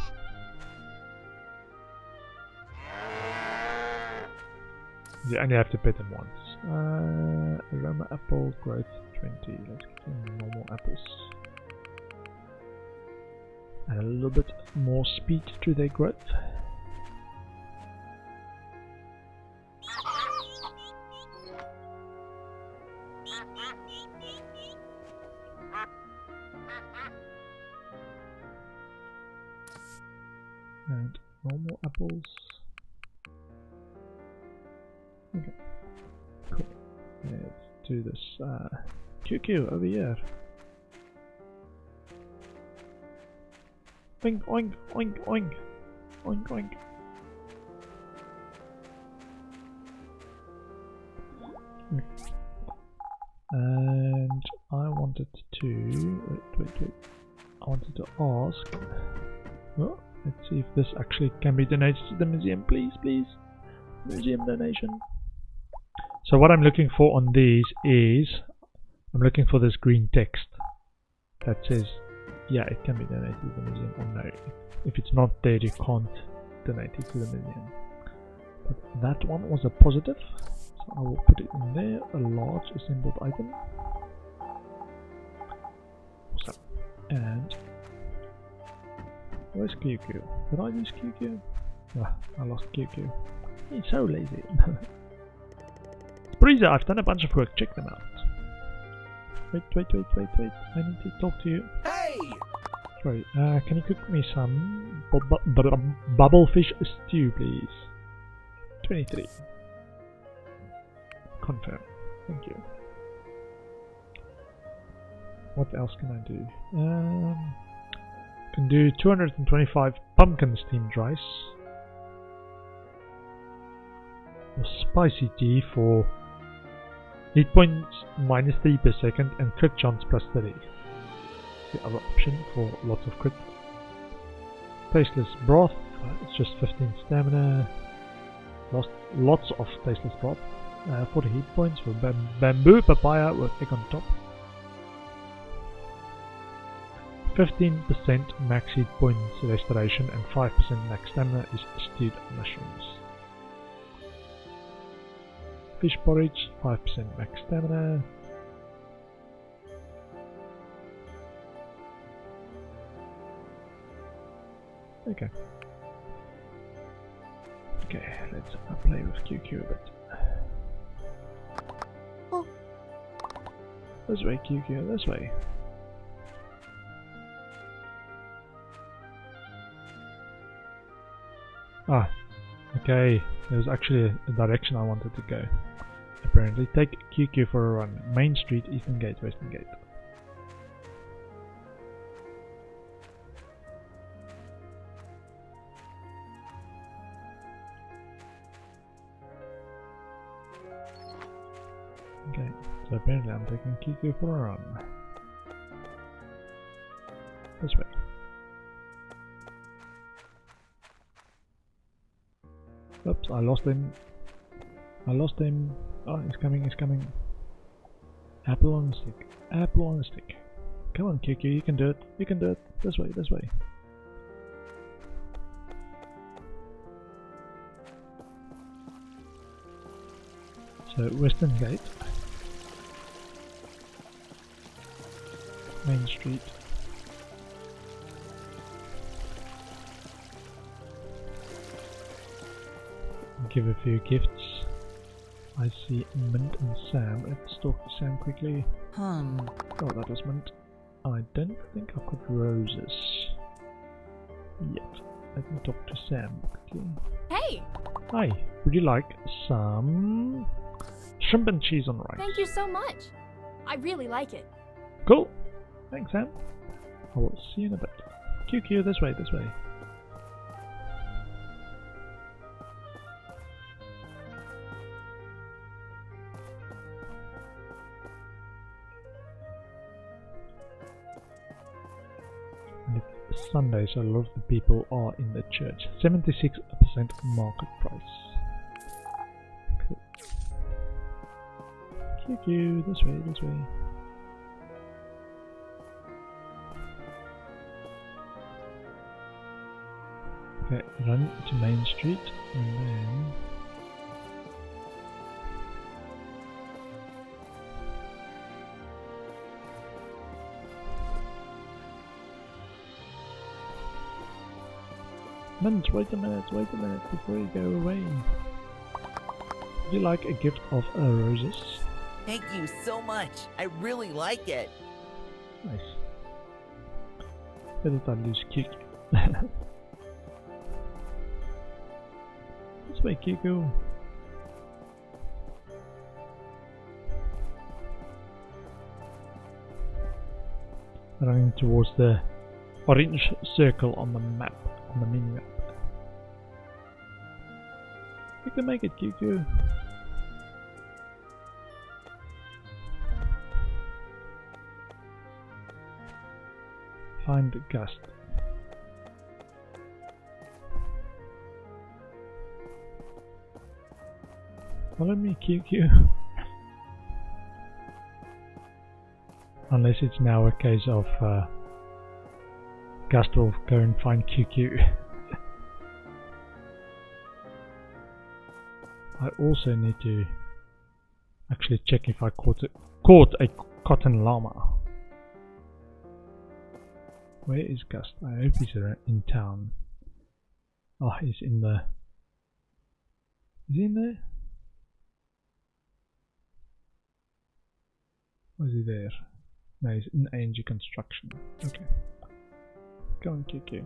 You only have to pet them once. Aroma apple growth 20. Let's get some normal apples. And a little bit more speed to their growth. And normal apples. Okay, cool. Let's do this. QQ over here. Oink oink oink oink oink oink. And I wanted to wait. I wanted to ask. Oh, let's see if this actually can be donated to the museum, please. Museum donation. So what I'm looking for on these is I'm looking for this green text that says, yeah, it can be donated to the museum, or no. If it's not there, you can't donate it to the museum. But that one was a positive, so I will put it in there, a large assembled item. Awesome. And where's QQ? Did I lose QQ? Ah, I lost QQ. He's so lazy. Breezer, I've done a bunch of work, check them out. Wait. I need to talk to you. Hey! Sorry, can you cook me some bubblefish stew, please? 23. Confirm. Thank you. What else can I do? Can do 225 pumpkin steamed rice. Or spicy tea for hit points -3 per second and crit chance +30. The other option for lots of crit. Tasteless broth, it's just 15 stamina. Lots of tasteless broth. 40 hit points for bamboo papaya with egg on top. 15% max hit points restoration and 5% max stamina is stewed mushrooms. Fish porridge, 5% max stamina. Okay, let's play with QQ a bit. Oh. This way, QQ, this way. Ah, okay, there's actually a direction I wanted to go. Apparently, take QQ for a run. Main Street, Eastern Gate, Western Gate. Okay, so apparently I'm taking QQ for a run. This way. Oops, I lost him. Oh, he's coming. Apple on a stick. Apple on a stick. Come on, QQ, you can do it. This way. So, Western Gate. Main Street. Give a few gifts. I see Mint and Sam. Let's talk to Sam quickly. Oh, that was Mint. I don't think I've got roses yet. Let me talk to Sam quickly. Hey! Hi, would you like some shrimp and cheese on rice? Thank you so much. I really like it. Cool. Thanks, Sam. I will see you in a bit. QQ, this way. Sunday, so a lot of the people are in the church. 76% market price. QQ, this way, this way. Okay, run to Main Street and then... wait a minute before you go away. Would you like a gift of roses? Thank you so much. I really like it. Nice. Where did I lose Kiku? This way, Kiku. Running towards the orange circle on the map, on the mini map. You can make it, Kiku. Find Gust. Follow me, QQ. Unless it's now a case of Gust will go and find QQ. I also need to actually check if I caught a cotton llama. Where is Gust? I hope he's in town. Oh, he's in the... Is he in there? Or is he there? No, he's in ANG construction. Okay. Go on, QQ.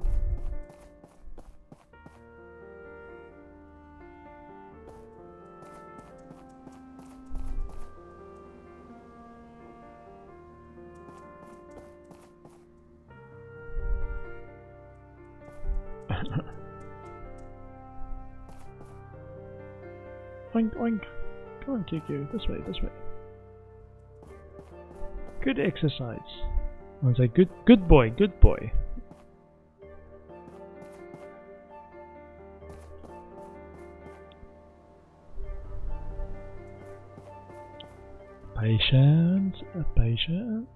Oink oink. Come on, QQ. This way, this way. Good exercise. I would say good boy, good boy. Patience, patience.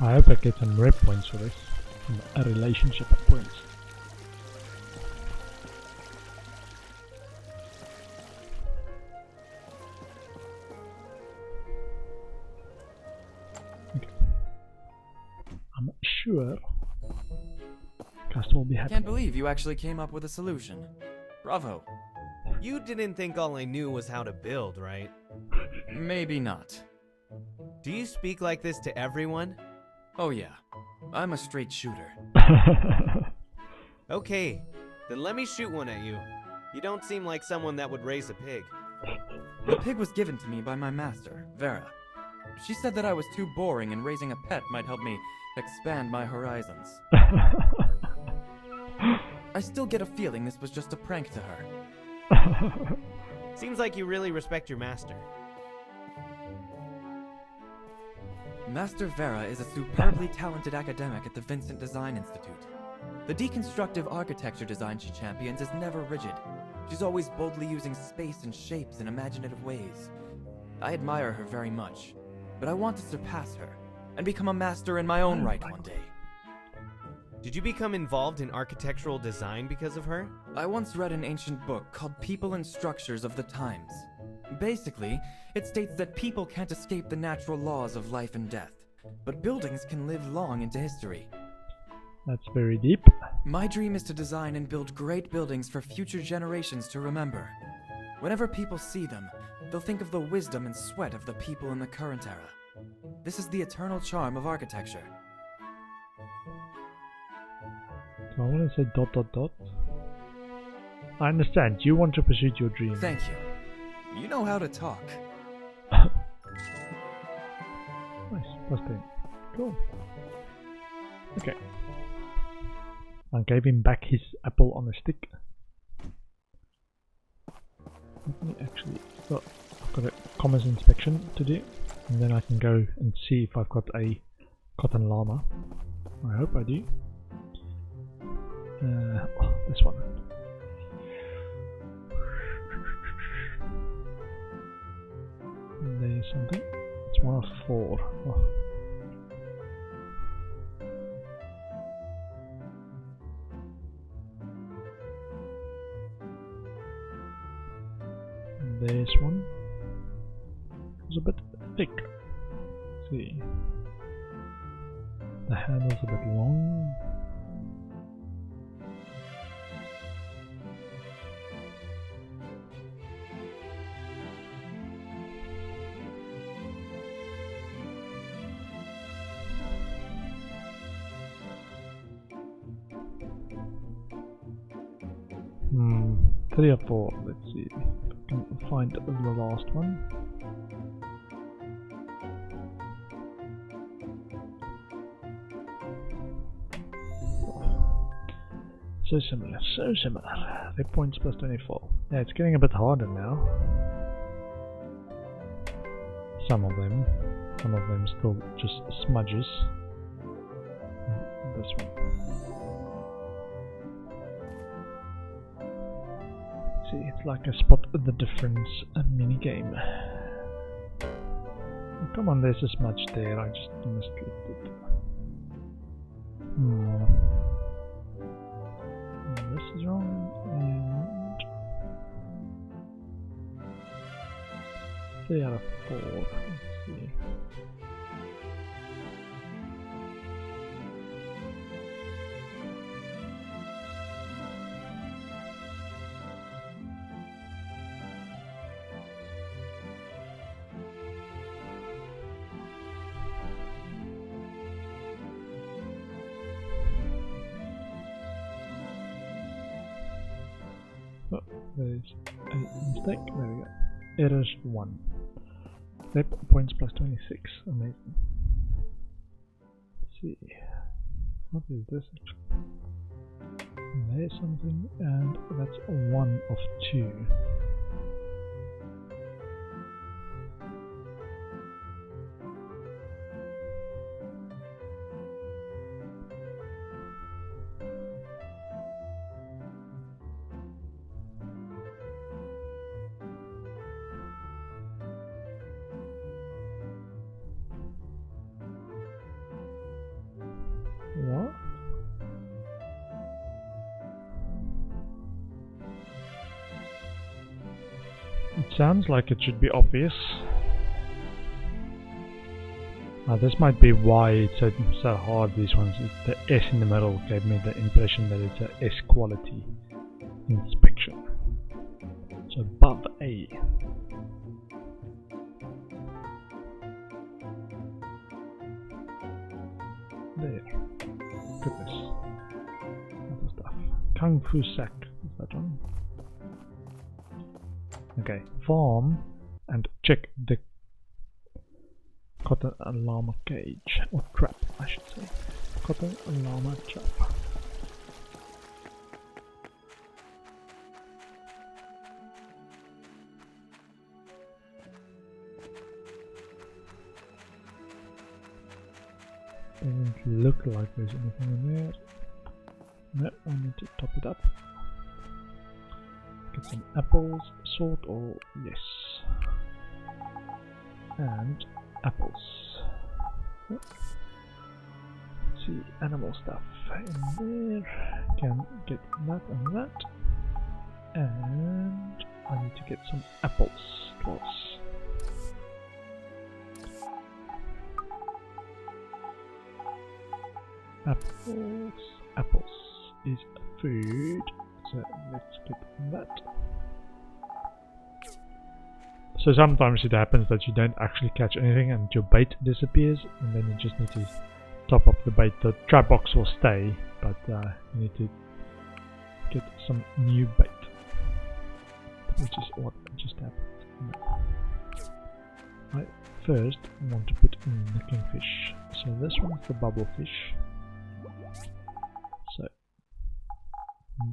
I hope I get some rep points for this. A relationship points. Okay. I'm sure Gust will be happy. Can't believe you actually came up with a solution. Bravo. You didn't think all I knew was how to build, right? Maybe not. Do you speak like this to everyone? Oh yeah, I'm a straight shooter. Okay, then let me shoot one at you. You don't seem like someone that would raise a pig. The pig was given to me by my master, Vera. She said that I was too boring and raising a pet might help me expand my horizons. I still get a feeling this was just a prank to her. Seems like you really respect your master. Master Vera is a superbly talented academic at the Vincent Design Institute. The deconstructive architecture design she champions is never rigid. She's always boldly using space and shapes in imaginative ways. I admire her very much, but I want to surpass her and become a master in my own right one day. Did you become involved in architectural design because of her? I once read an ancient book called People and Structures of the Times. Basically, it states that people can't escape the natural laws of life and death, but buildings can live long into history. That's very deep. My dream is to design and build great buildings for future generations to remember. Whenever people see them, they'll think of the wisdom and sweat of the people in the current era. This is the eternal charm of architecture. Do I want to say ... I understand. You want to pursue your dream. Thank you. You know how to talk. Nice. +10. Cool. Okay. I gave him back his apple on a stick. Let me actually... Oh, I've got a commerce inspection to do. And then I can go and see if I've got a cotton llama. I hope I do. This one. There's something. It's 1 of 4. Oh. This one is a bit thick. Let's see. The handle's a bit long. Hmm, 3 or 4, let's see if I can find the last one. So similar, so similar. 3 points plus 24. Yeah, it's getting a bit harder now. Some of them still just smudges. This one. See, it's like a spot the difference mini game. Come on, there's a smudge there. I just misclicked it. This is wrong, and 3 out of 4. Let's see. Oh, there's a mistake. There we go. Errors 1. 3 points plus 26. Amazing. Let's see. What is this actually? There's something, and that's 1 of 2. What? It sounds like it should be obvious. This might be why it's so hard, these ones. The S in the middle gave me the impression that it's a S quality inspection. So above A. There. Goodness. Other stuff. Kung Fu Sack. Is that one? Okay. Farm and check the cotton llama cage. Or trap, I should say. Cotton llama trap. Doesn't look like there's anything in there. No, I need to top it up. Get some apples, salt, or yes. And apples. Let's see, animal stuff in there. Can get that and that. And I need to get some apples. Close. Apples is food, so let's get that. So sometimes it happens that you don't actually catch anything and your bait disappears, and then you just need to top up the bait. The trap box will stay, but you need to get some new bait, which is what just happened. I first want to put in the kingfish, so this one's the bubble fish. So,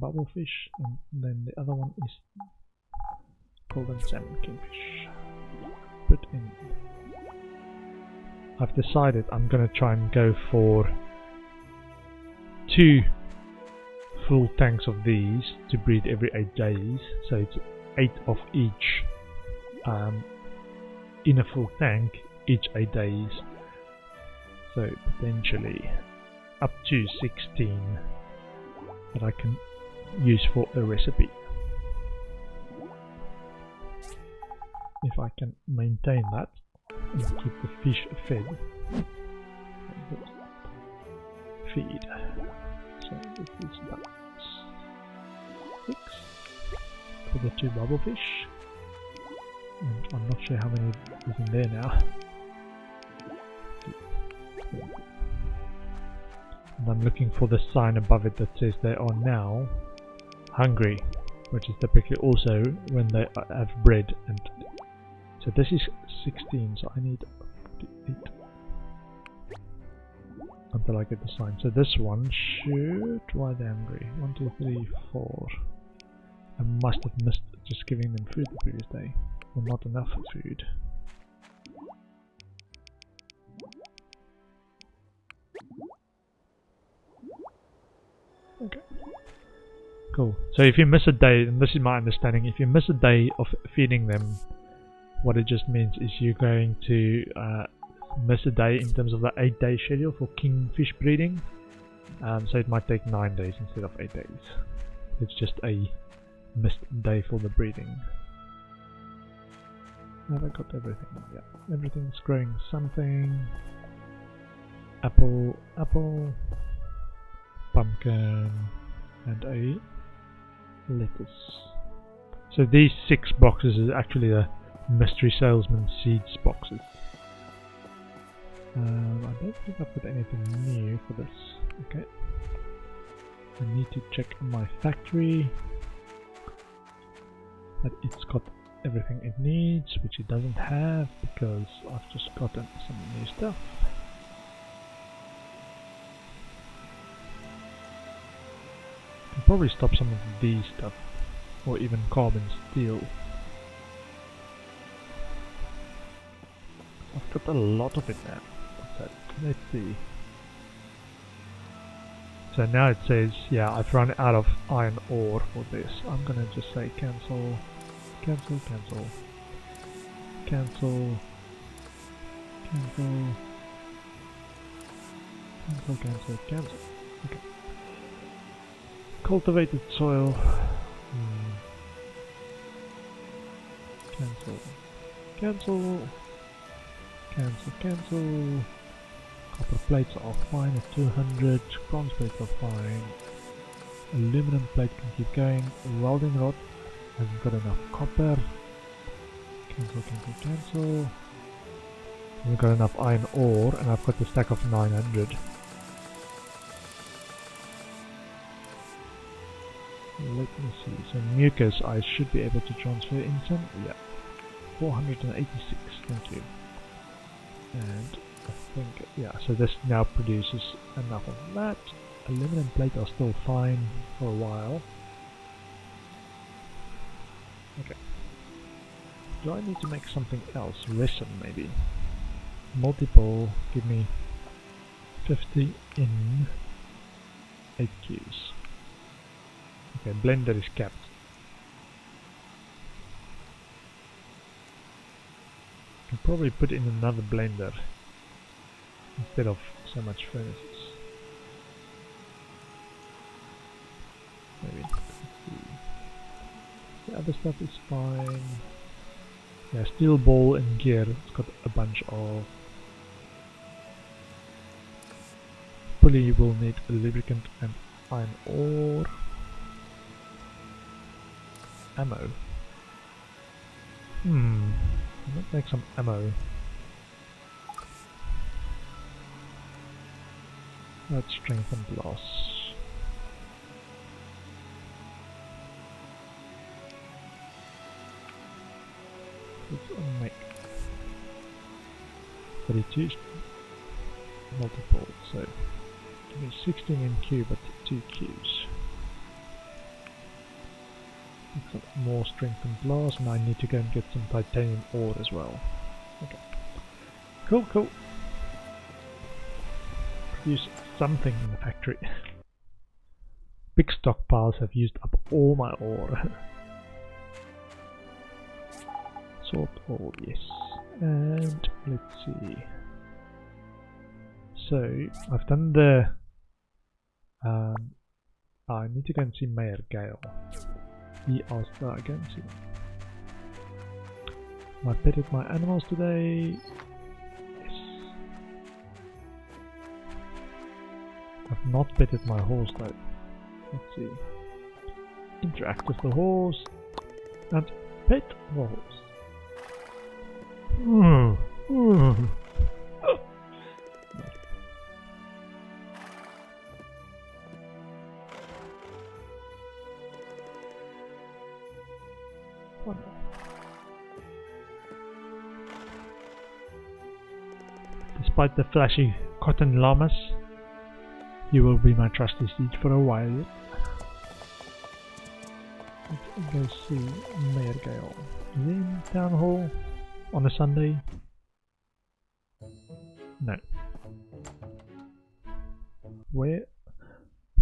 bubblefish, and then the other one is golden salmon kingfish. Put in. I've decided I'm gonna try and go for 2 full tanks of these to breed every 8 days, so it's 8 of each in a full tank each 8 days, so potentially up to 16 that I can use for a recipe. If I can maintain that and keep the fish fed. Feed. So this is about 6 for the 2 bubble fish. And I'm not sure how many is in there now. And I'm looking for the sign above it that says they are now hungry, which is typically also when they have bred. And so this is 16, so I need 48 until I get the sign. So this one should... why are they hungry? 1, 2, 3, 4. I must have missed just giving them food the previous day. Well, not enough food. Okay. Cool. So if you miss a day, and this is my understanding, if you miss a day of feeding them, what it just means is you're going to miss a day in terms of the 8-day schedule for kingfish breeding. So it might take 9 days instead of 8 days. It's just a missed day for the breeding. Have I got everything? Yeah, everything's growing something. Apple, apple, pumpkin, and a lettuce. So these 6 boxes is actually the mystery salesman seeds boxes. I don't think I've got anything new for this. Okay. I need to check my factory that it's got everything it needs, which it doesn't have because I've just gotten some new stuff. Can probably stop some of these stuff, or even carbon steel. I've got a lot of it now. So let's see. So now it says, yeah, I've run out of iron ore for this. I'm gonna just say cancel, cancel, cancel, cancel, cancel, cancel, cancel, cancel. Okay. Cultivated soil. Cancel, cancel, cancel, cancel. Copper plates are fine at 200, bronze plates are fine, aluminum plate can keep going, welding rod hasn't got enough copper, cancel, cancel, cancel. We've got enough iron ore and I've got the stack of 900. Let me see, so mucus I should be able to transfer in some, yeah, 486, thank you. And I think, yeah, so this now produces enough of that. Aluminum plate are still fine for a while. Okay. Do I need to make something else? Resin maybe. Multiple, give me 50 in 8 Qs. Okay, blender is capped. I can probably put in another blender instead of so much furnaces. Maybe. Let's see. The other stuff is fine. Yeah, steel ball and gear. It's got a bunch of pulley. Will need a lubricant and iron ore. Ammo. Let's make some ammo. Let's strengthen glass. Let's make 32 multiple, so give me 16 in Q but 2 Qs. More strengthened glass, and I need to go and get some titanium ore as well. Okay. Cool, cool. Produce something in the factory. big stockpiles have used up all my ore. Sort ore, yes. And let's see. So I've done the. I need to go and see Mayor Gale. He asked that I go and see him. I petted my animals today. Yes. I've not petted my horse though. Let's see. Interact with the horse and pet the horse. Despite the flashy cotton llamas, you will be my trusty steed for a while yet. Let's go see Mayor Gale. Is he in Town Hall on a Sunday? No. Where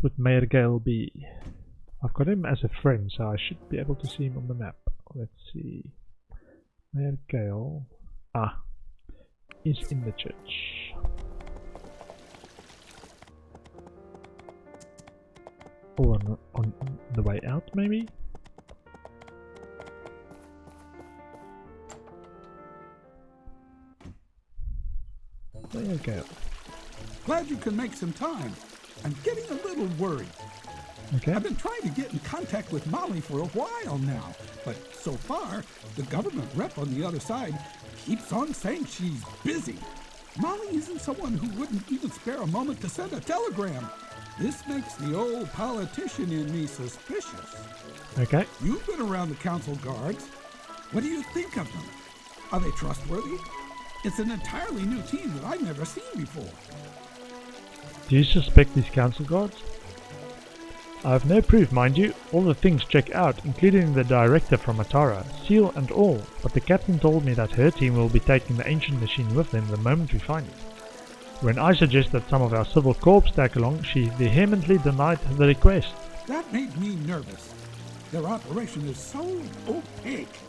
would Mayor Gale be? I've got him as a friend, so I should be able to see him on the map. Let's see. Mayor Gale. Ah. Is in the church. Or on the way out, maybe? There you go. Glad you can make some time. I'm getting a little worried. Okay. I've been trying to get in contact with Molly for a while now, but so far, the government rep on the other side keeps on saying she's busy. Molly isn't someone who wouldn't even spare a moment to send a telegram. This makes the old politician in me suspicious. Okay. You've been around the council guards. What do you think of them? Are they trustworthy? It's an entirely new team that I've never seen before. Do you suspect these council guards? I have no proof, mind you. All the things check out, including the director from Atara, seal and all, but the captain told me that her team will be taking the ancient machine with them the moment we find it. When I suggested that some of our civil corps tag along, she vehemently denied the request. That made me nervous. Their operation is so opaque.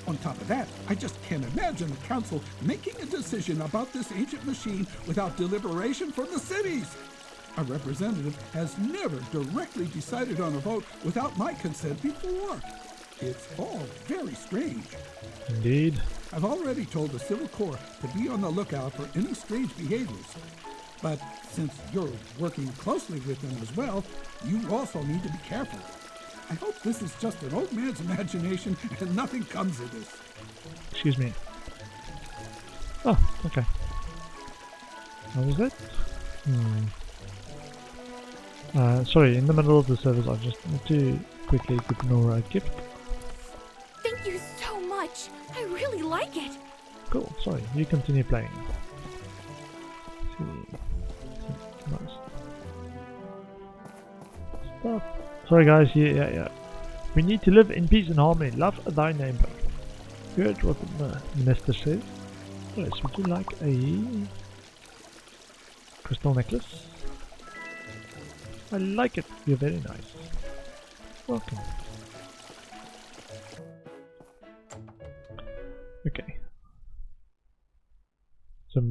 On top of that, I just can't imagine the council making a decision about this ancient machine without deliberation from the cities. A representative has never directly decided on a vote without my consent before. It's all very strange. Indeed. I've already told the Civil Corps to be on the lookout for any strange behaviors. But since you're working closely with them as well, you also need to be careful. I hope this is just an old man's imagination and nothing comes of this. Excuse me. Oh, okay. What was that? Sorry, in the middle of the service I just need to quickly give Nora a gift. Thank you so much. I really like it. Cool, sorry, you continue playing. Let's see. Nice. Stuff. Sorry guys, yeah. We need to live in peace and harmony. Love thy neighbor. Heard what the minister says. Yes, would you like a crystal necklace? I like it. You're very nice. Welcome. Okay. So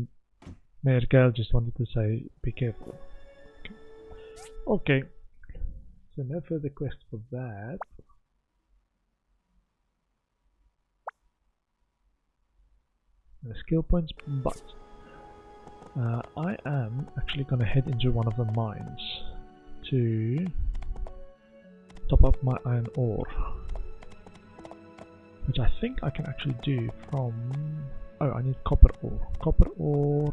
Mayor Gale just wanted to say, be careful. Okay. So no further quest for that. No skill points, but I am actually going to head into one of the mines to top up my iron ore, which I think I can actually do from... oh, I need copper ore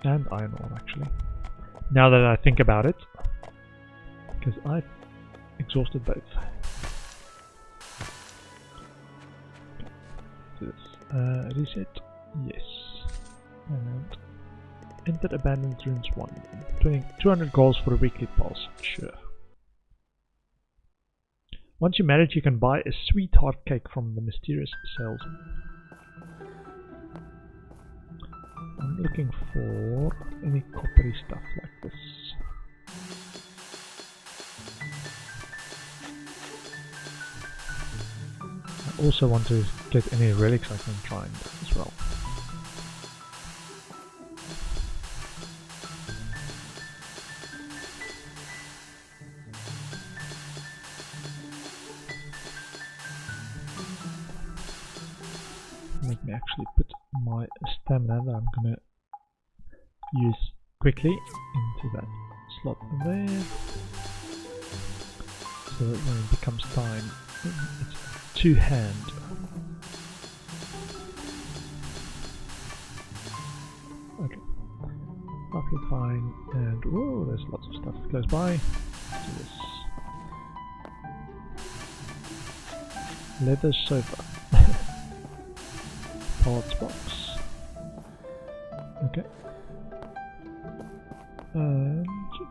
and iron ore actually, now that I think about it, because I've exhausted both. Reset, yes, and enter abandoned ruins 1. 200 goals for a weekly pulse, sure. Once you're married, you can buy a sweetheart cake from the mysterious salesman. I'm looking for any coppery stuff like this. also want to get any relics I can find as well. Let me actually put my stamina that I'm gonna use quickly into that slot there, so that when it becomes time, it's two-hand. Okay, roughly fine, and whoa, there's lots of stuff close by. Let's do this. Leather sofa. Parts box. Okay. And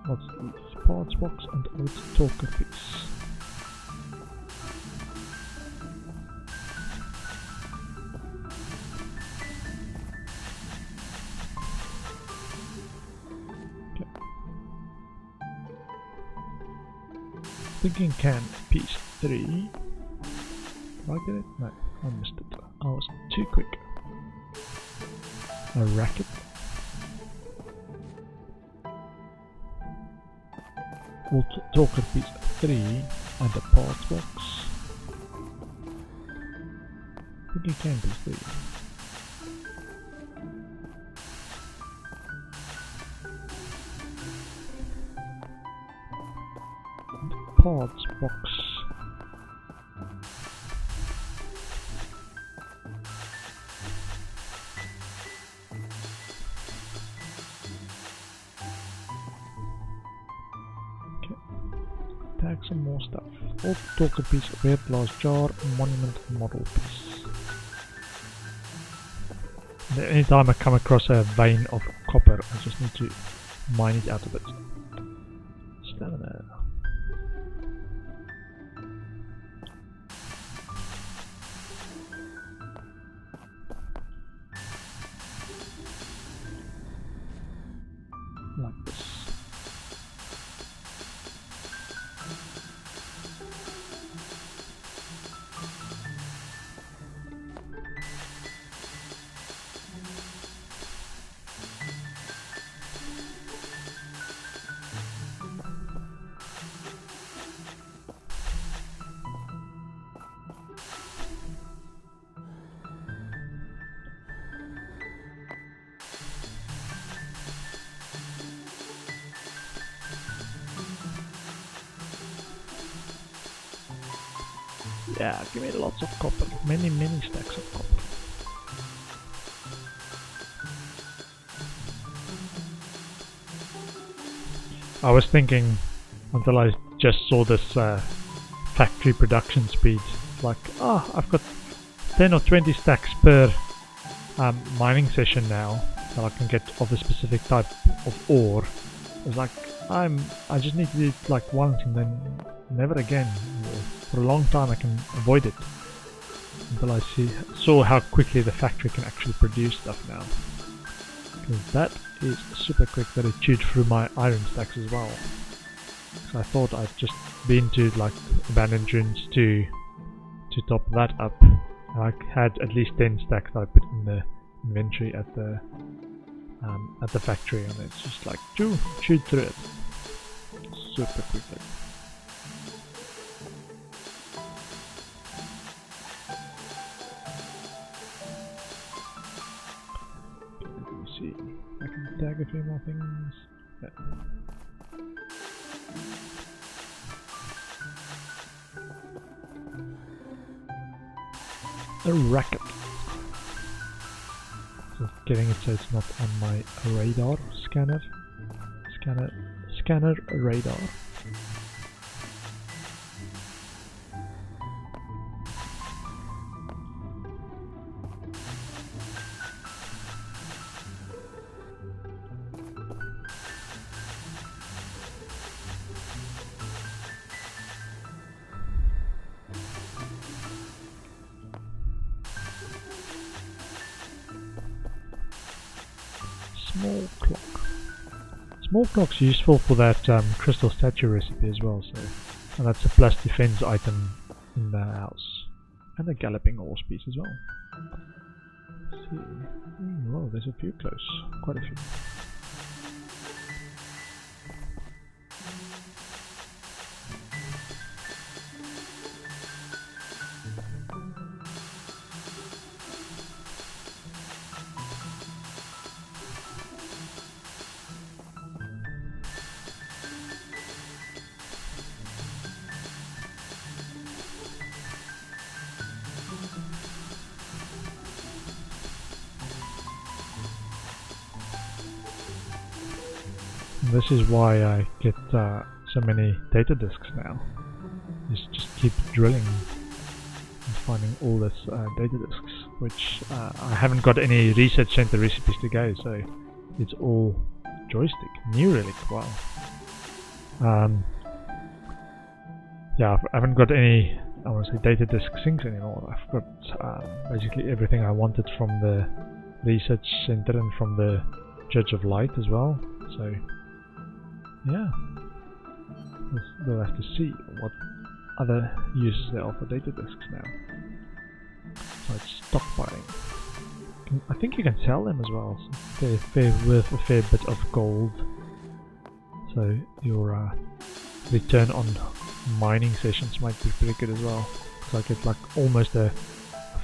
what's this? Parts box and old talker piece. Okay. Thinking can piece 3. Did I get it? No, I missed it. I was too quick. A racket. We'll talk a piece 3 and a parts box. I think it can be 3. And parts box. Tag some more stuff. Old talker piece, rare glass jar, monument model piece. And anytime I come across a vein of copper, I just need to mine it out a bit. Stamina. Like this. Yeah, give me lots of copper. Many stacks of copper. I was thinking, until I just saw this factory production speed, like, oh, I've got 10 or 20 stacks per mining session now that I can get of a specific type of ore. It's like, I just need to do it like once and then never again. For a long time I can avoid it until I saw how quickly the factory can actually produce stuff now. Because that is super quick that it chewed through my iron stacks as well. So I thought I'd just been to like abandoned ruins to top that up. I had at least 10 stacks that I put in the inventory at the factory, and it's just like chewed through it super quickly. See, I can tag a few more things. Yeah. A racket. Just getting it so it's not on my radar scanner. Scanner radar. Small clock. Small clock's useful for that crystal statue recipe as well, so and that's a plus defense item in the house. And a galloping horse piece as well. Let's see. Well, there's a few close. Quite a few. This is why I get so many data disks now. Just keep drilling and finding all this data disks, which I haven't got any research center recipes to go, so it's all joystick, new relic. Wow. Yeah, I haven't got any, I want to say, data disk syncs anymore. I've got basically everything I wanted from the research center and from the Judge of Light as well. So yeah, we'll have to see what other uses there are for data disks now. So it's stockpiling. I think you can sell them as well. So they're worth a fair bit of gold. So your return on mining sessions might be pretty good as well. So I get like almost a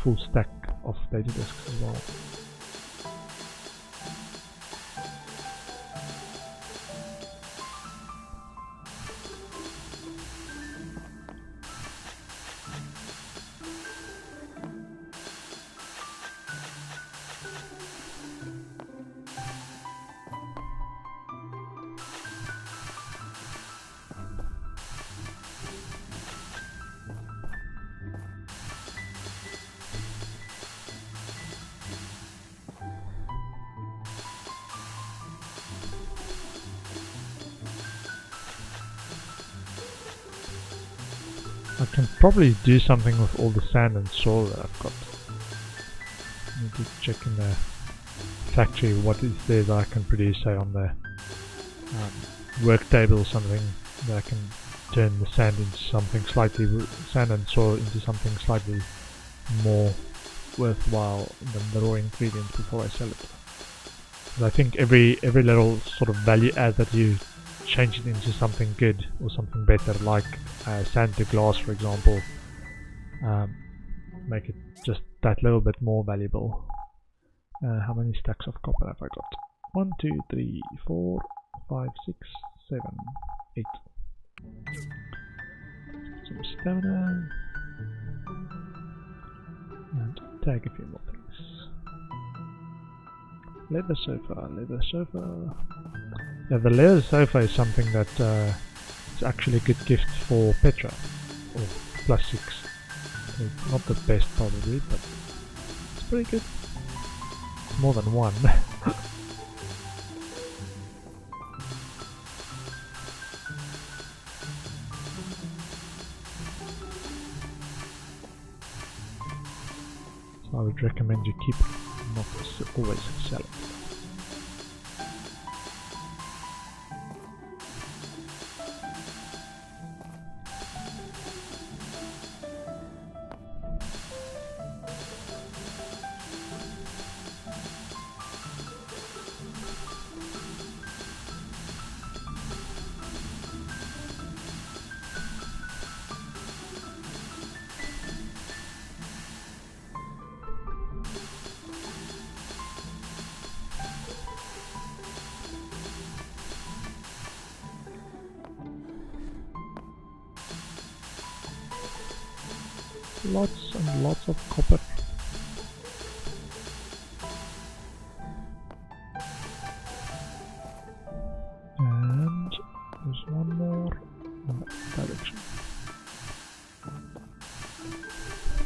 full stack of data disks as well. I can probably do something with all the sand and soil that I've got. I need to check in the factory what is there that I can produce, say on the work table or something, that I can turn the sand into something slightly, sand and soil into something slightly more worthwhile than the raw ingredients before I sell it. Because I think every little sort of value add that you change it into something good or something better, like sand to glass, for example, make it just that little bit more valuable. How many stacks of copper have I got? 1, 2, 3, 4, 5, 6, 7, 8. Some stamina and tag a few more things. Leather sofa, leather sofa. Yeah, the leather sofa is something that is actually a good gift for Petra, or +6. It's not the best probably, but it's pretty good. It's more than one. So I would recommend you keep it, not always sell it. Lots and lots of copper. And there's one more in that direction.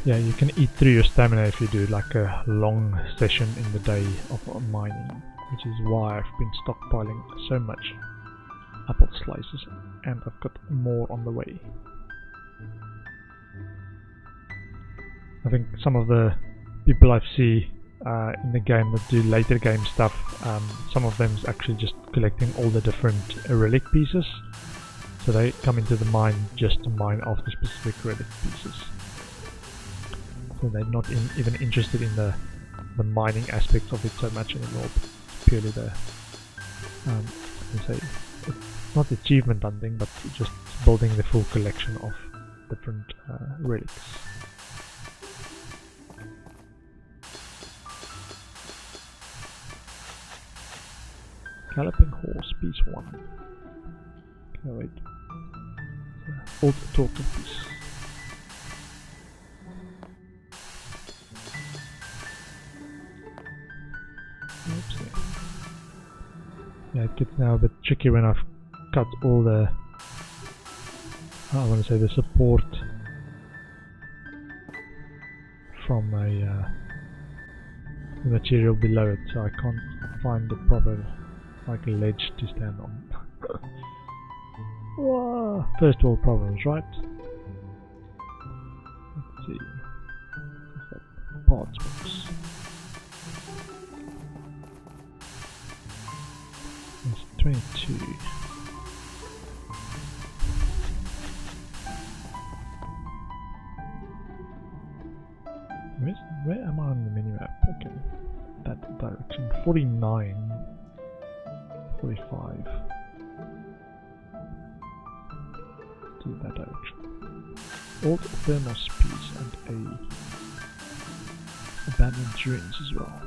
Yeah, you can eat through your stamina if you do like a long session in the day of mining, which is why I've been stockpiling so much apple slices, and I've got more on the way. I think some of the people I see in the game that do later game stuff, some of them is actually just collecting all the different relic pieces. So they come into the mine just to mine off the specific relic pieces. So they're not even interested in the mining aspects of it so much anymore. Purely the say it's not achievement hunting, but just building the full collection of different relics. Galloping horse, piece 1. Okay, wait. Old talking piece. Oopsie. Yeah, it gets now a bit tricky when I've cut all the, I want to say, the support from the material below it, so I can't find the proper like ledge to stand on. Whoa. First world problems, right? Let's see. What's that? Parts box. It's 22. Where am I on the mini map? Okay, that direction. 49. 45. To that direction. Old thermos piece and a abandoned ruins as well.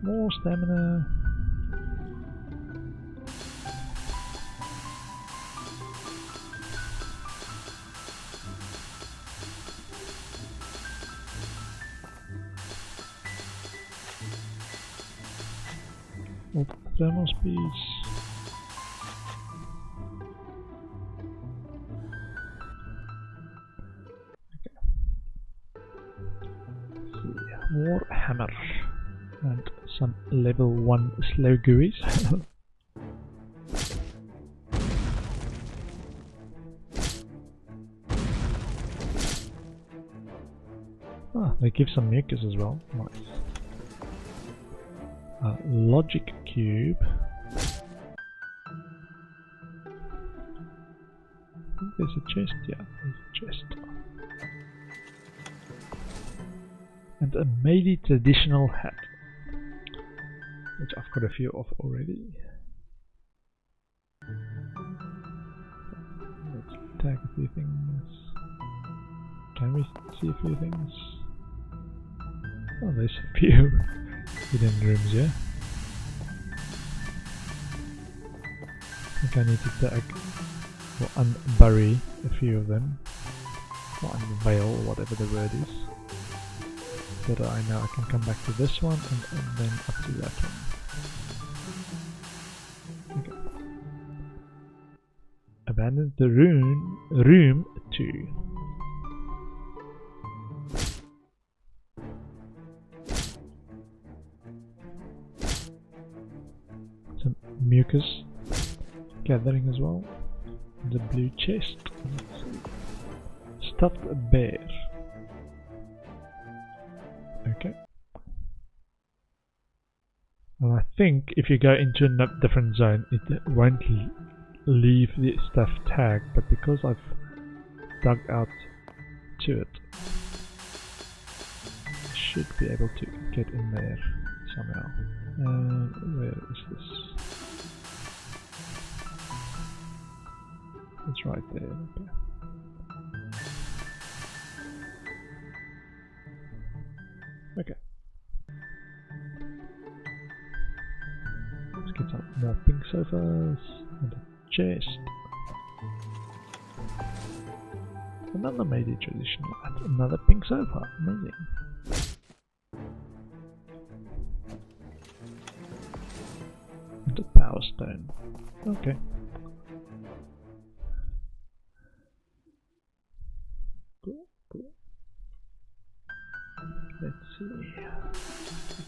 More stamina. More thermal speeds. Okay. Let's see. More hammer. And some level 1 slow GUIs. They give some mucus as well. Nice. Logic cube. I think there's a chest. Yeah, there's a chest. And a Meiji traditional hat, which I've got a few of already. Let's tag a few things. Can we see a few things? Oh, there's a few hidden rooms here. I think I need to tag or unbury a few of them. Or unveil, or whatever the word is. So that I know I can come back to this one and then up to that one. Okay. Abandon the room 2. Some mucus gathering as well. The blue chest. Stuffed bear. Okay. And I think if you go into a different zone, it won't leave the stuff tag, but because I've dug out to it, I should be able to get in there somehow. Where is this? It's right there. Okay. Okay. Let's get some more pink sofas and a chest. Another Meiji traditional art. Another pink sofa. Amazing. And a power stone. Okay.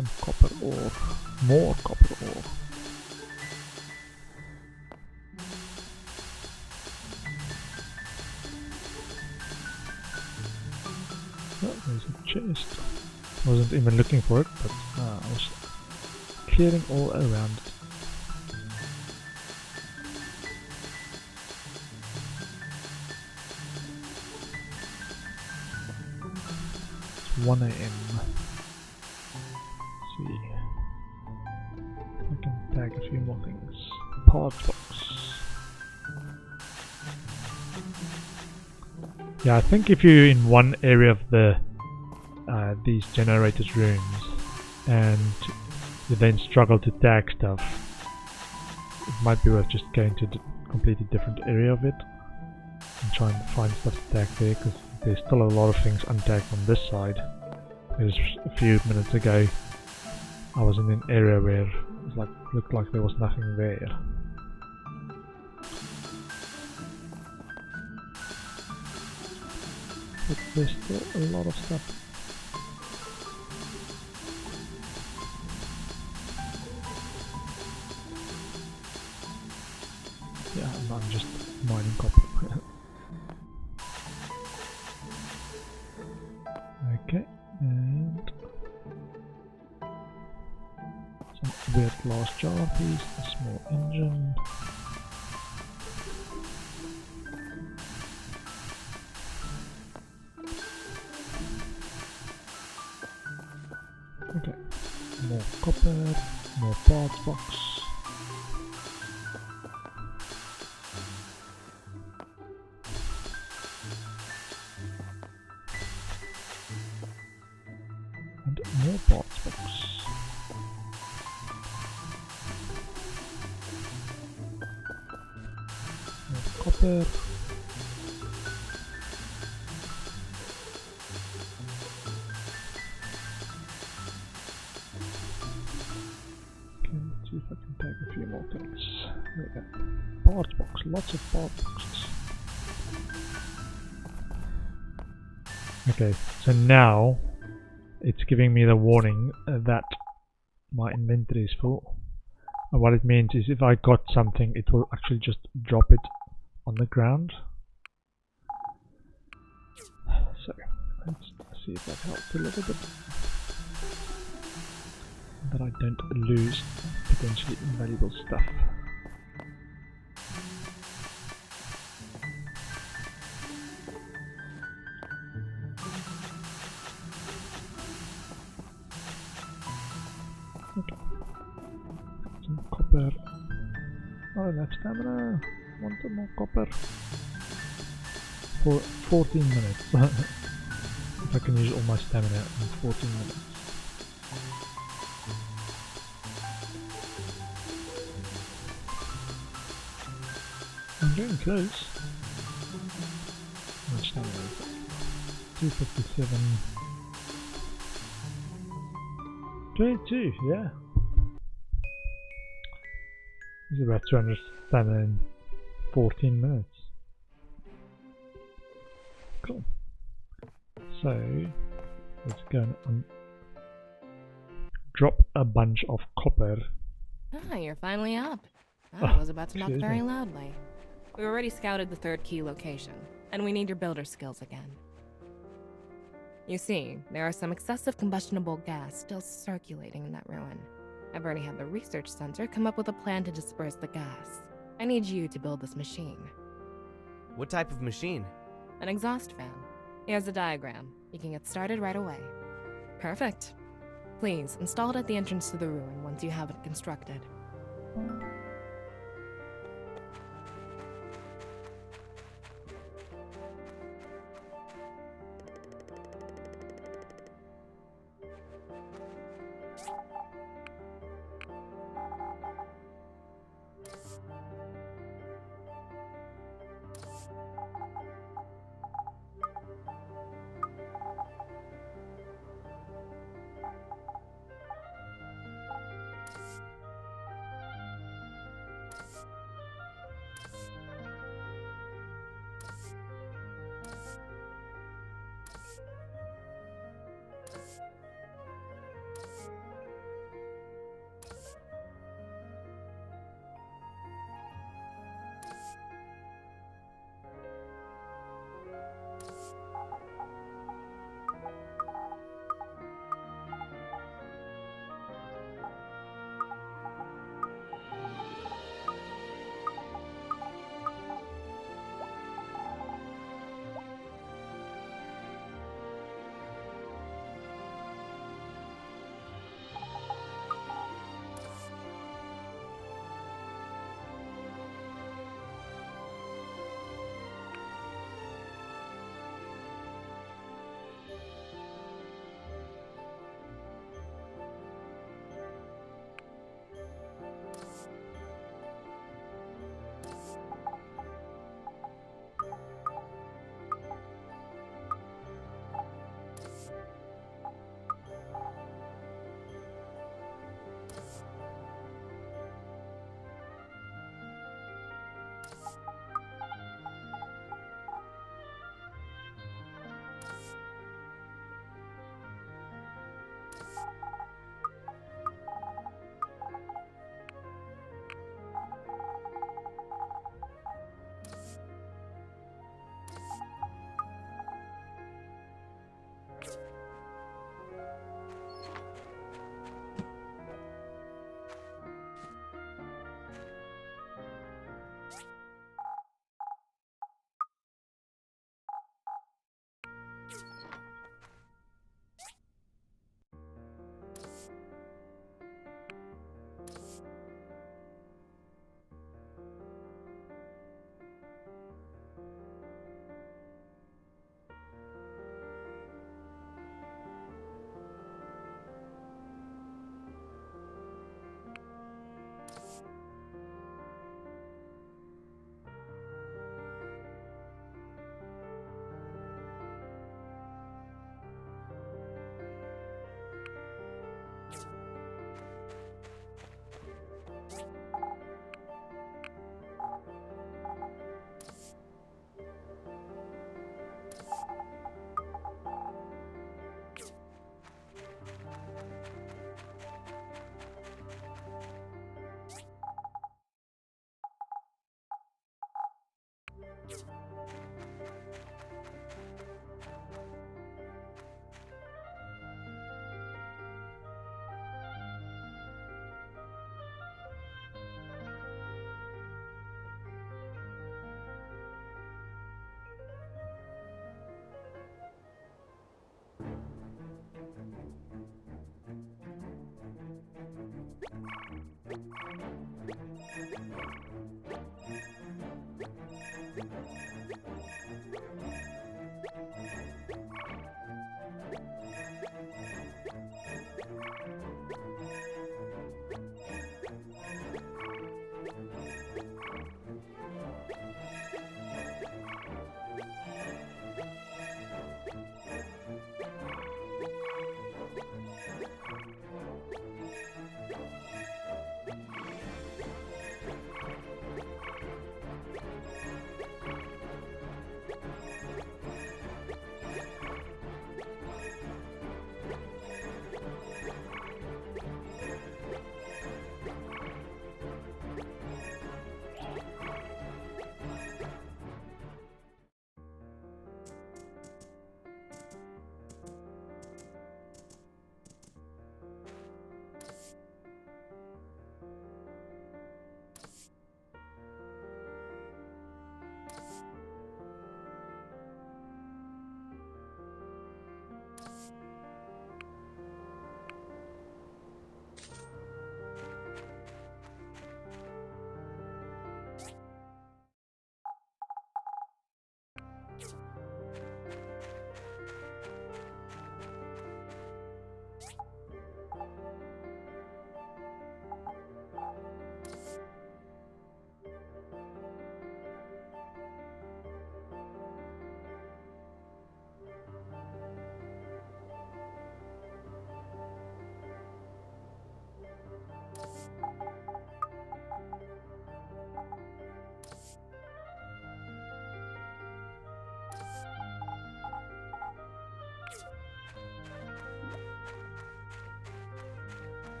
some copper ore. More copper ore. Oh, there's a chest. Wasn't even looking for it, but I was clearing all around it. It's 1 AM. Let's see. I can tag a few more things. Parts box. Yeah, I think if you're in one area of the these generators rooms and you then struggle to tag stuff, it might be worth just going to a completely different area of it and trying to find stuff to tag there, because there's still a lot of things untagged on this side. There's a few minutes ago I was in an area where it was looked like there was nothing there. But there's still a lot of stuff. Yeah, I'm just mining copper. Okay, and some weird glass jar piece, a small engine. Okay, more copper, more parts box. And more parts box. More copper. See if I can take a few more things. There we go. Parts box, lots of parts boxes. Okay, so now it's giving me the warning that my inventory is full. And what it means is if I got something, it will actually just drop it on the ground. So let's see if that helps a little bit. That I don't lose potentially invaluable stuff. Okay. Some copper. Oh, enough stamina. Want some more copper. For 14 minutes. If I can use all my stamina in 14 minutes. I'm getting close. How much stamina is that? 257. 22, yeah. It's about 200 stamina in 14 minutes. Cool. So, let's go and drop a bunch of copper. Ah, you're finally up. I was about to knock excuse very me. loudly. We already scouted the third key location, and we need your builder skills again. You see, there are some excessive combustible gas still circulating in that ruin. I've already had the research center come up with a plan to disperse the gas. I need you to build this machine. What type of machine? An exhaust fan. Here's a diagram. You can get started right away. Perfect. Please, install it at the entrance to the ruin once you have it constructed.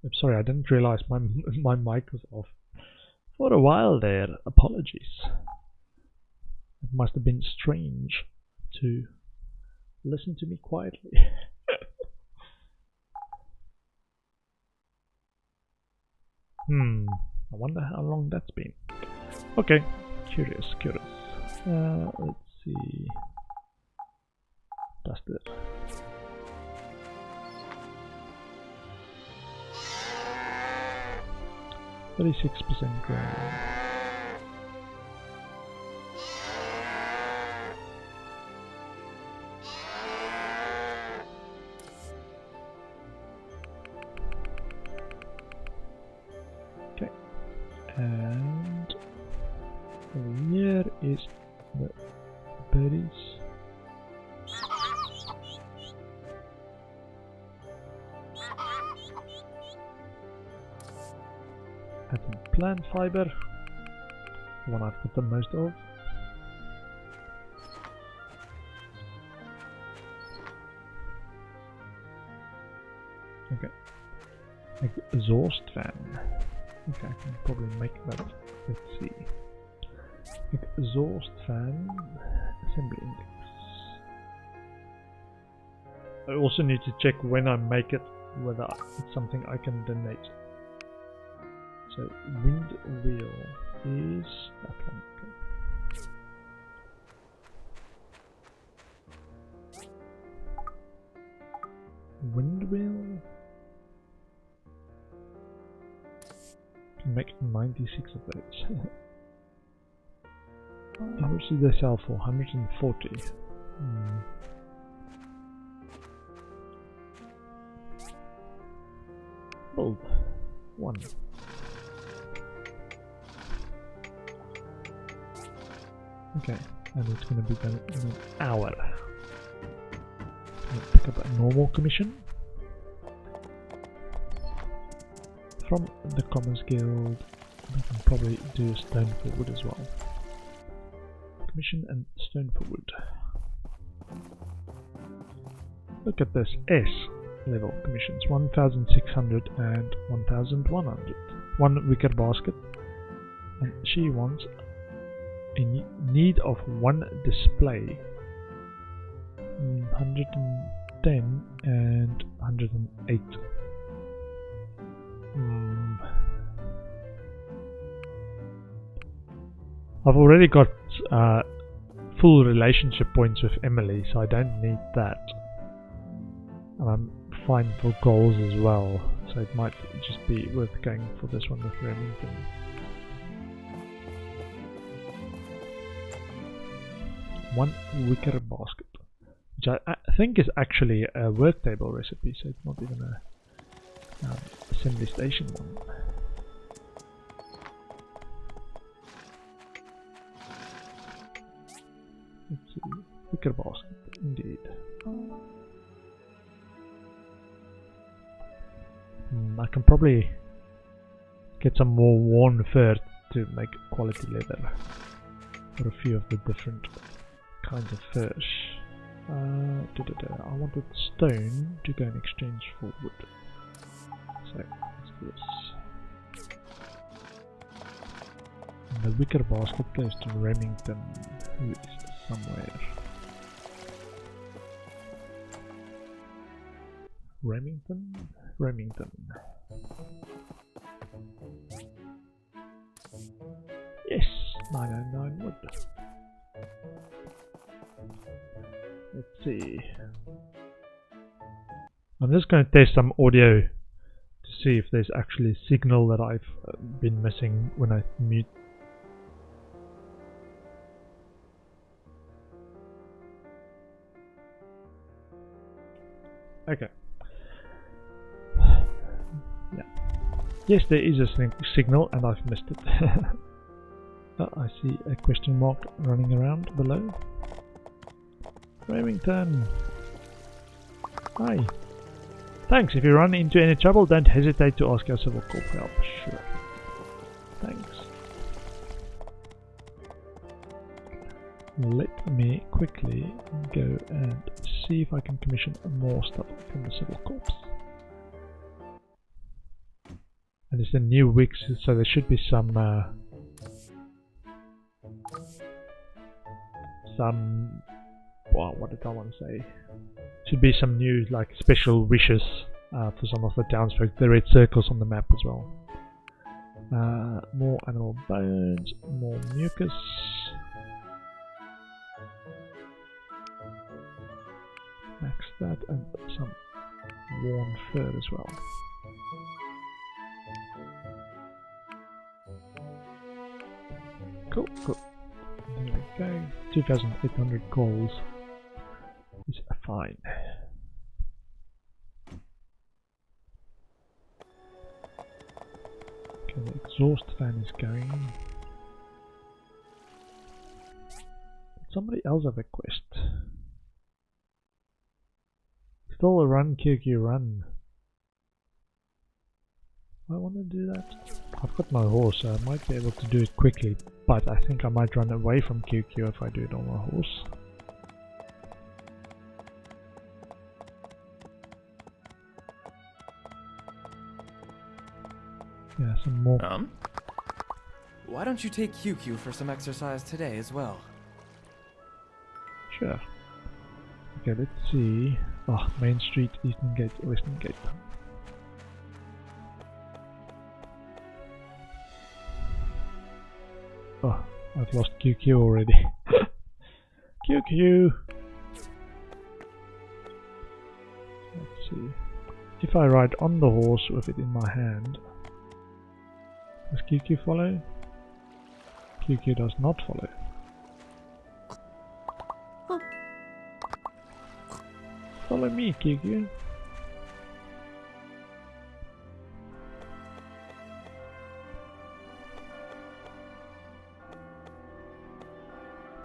I'm sorry, I didn't realize my my mic was off for a while there. Apologies. It must have been strange to listen to me quietly. I wonder how long that's been. Okay, curious. Let's see. That's it. %36% growing. Okay, and here is the birdies. Add some plant fiber, the one I've got the most of. Okay, exhaust fan. Okay, I can probably make that. Let's see. Exhaust fan assembly index. I also need to check when I make it whether it's something I can donate. So wind wheel is that one. Okay. Wind wheel can make 96 of those. How much did they sell for? 140. Build one. Okay, and it's going to be done in an hour. I'll pick up a normal commission from the Commerce Guild. I can probably do stone for wood as well. Commission and stone for wood. Look at this S level commissions: 1,600 and 1,100. One wicker basket, and she wants in need of one display. 110 and 108. I've already got full relationship points with Emily, so I don't need that. And I'm fine for goals as well, so it might just be worth going for this one with Remington. One wicker basket, which I think is actually a work table recipe, so it's not even a assembly station one. Let's see, wicker basket, indeed. I can probably get some more worn fur to make quality leather for a few of the different kinds of furs. I wanted stone to go in exchange for wood. So let's do this. And the wicker basket goes to Remington, who is somewhere. Remington. Yes, 909 wood. Let's see. I'm just going to test some audio to see if there's actually a signal that I've been missing when I mute. Okay. Yeah. Yes, there is a signal and I've missed it. Oh, I see a question mark running around below. Remington. Hi. Thanks. If you run into any trouble, don't hesitate to ask our Civil Corp for help. Sure. Thanks. Let me quickly go and see if I can commission more stuff from the Civil Corps. And it's a new week, so there should be some well, what did I want to say? Should be some new like special wishes for some of the townsfolk. The red circles on the map as well. More animal bones, more mucus. Max that, and some worn fur as well. Cool, cool. There we go. 2,800 goals is fine. Okay, the exhaust fan is going. Did somebody else have a quest? Still a run, QQ, run. I want to do that. I've got my horse, so I might be able to do it quickly, but I think I might run away from QQ if I do it on my horse. Yeah, some more. Why don't you take QQ for some exercise today as well? Sure. Okay, let's see. Oh, Main Street, Eastern Gate, Western Gate. Oh, I've lost QQ already. QQ! Let's see. If I ride on the horse with it in my hand, does QQ follow? QQ does not follow. Follow me, QQ.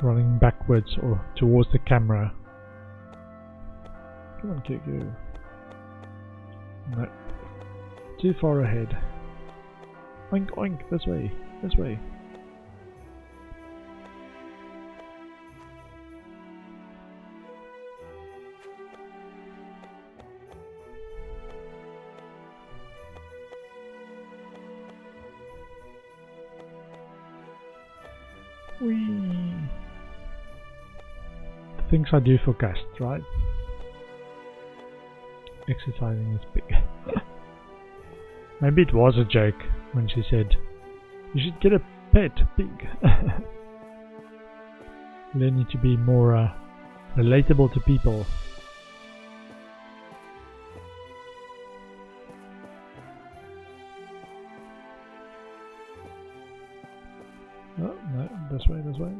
Running backwards or towards the camera. Come on, QQ. No. Too far ahead. Oink oink, this way, this way. Whee! The things I do for guests, right? Exercising is big. Maybe it was a joke when she said, "You should get a pet, pig." Learning to be more relatable to people. Oh, no, this way, this way.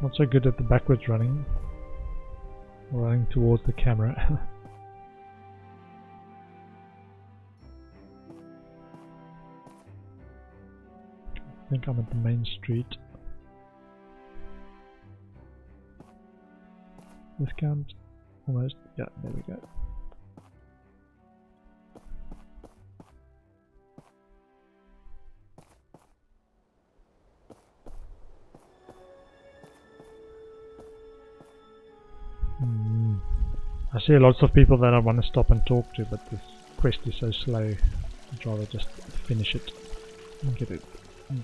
Not so good at the backwards running. Running towards the camera. I think I'm at the main street. Discount. Almost. Yeah, there we go. I see lots of people that I want to stop and talk to, but this quest is so slow. I'd rather just finish it and get it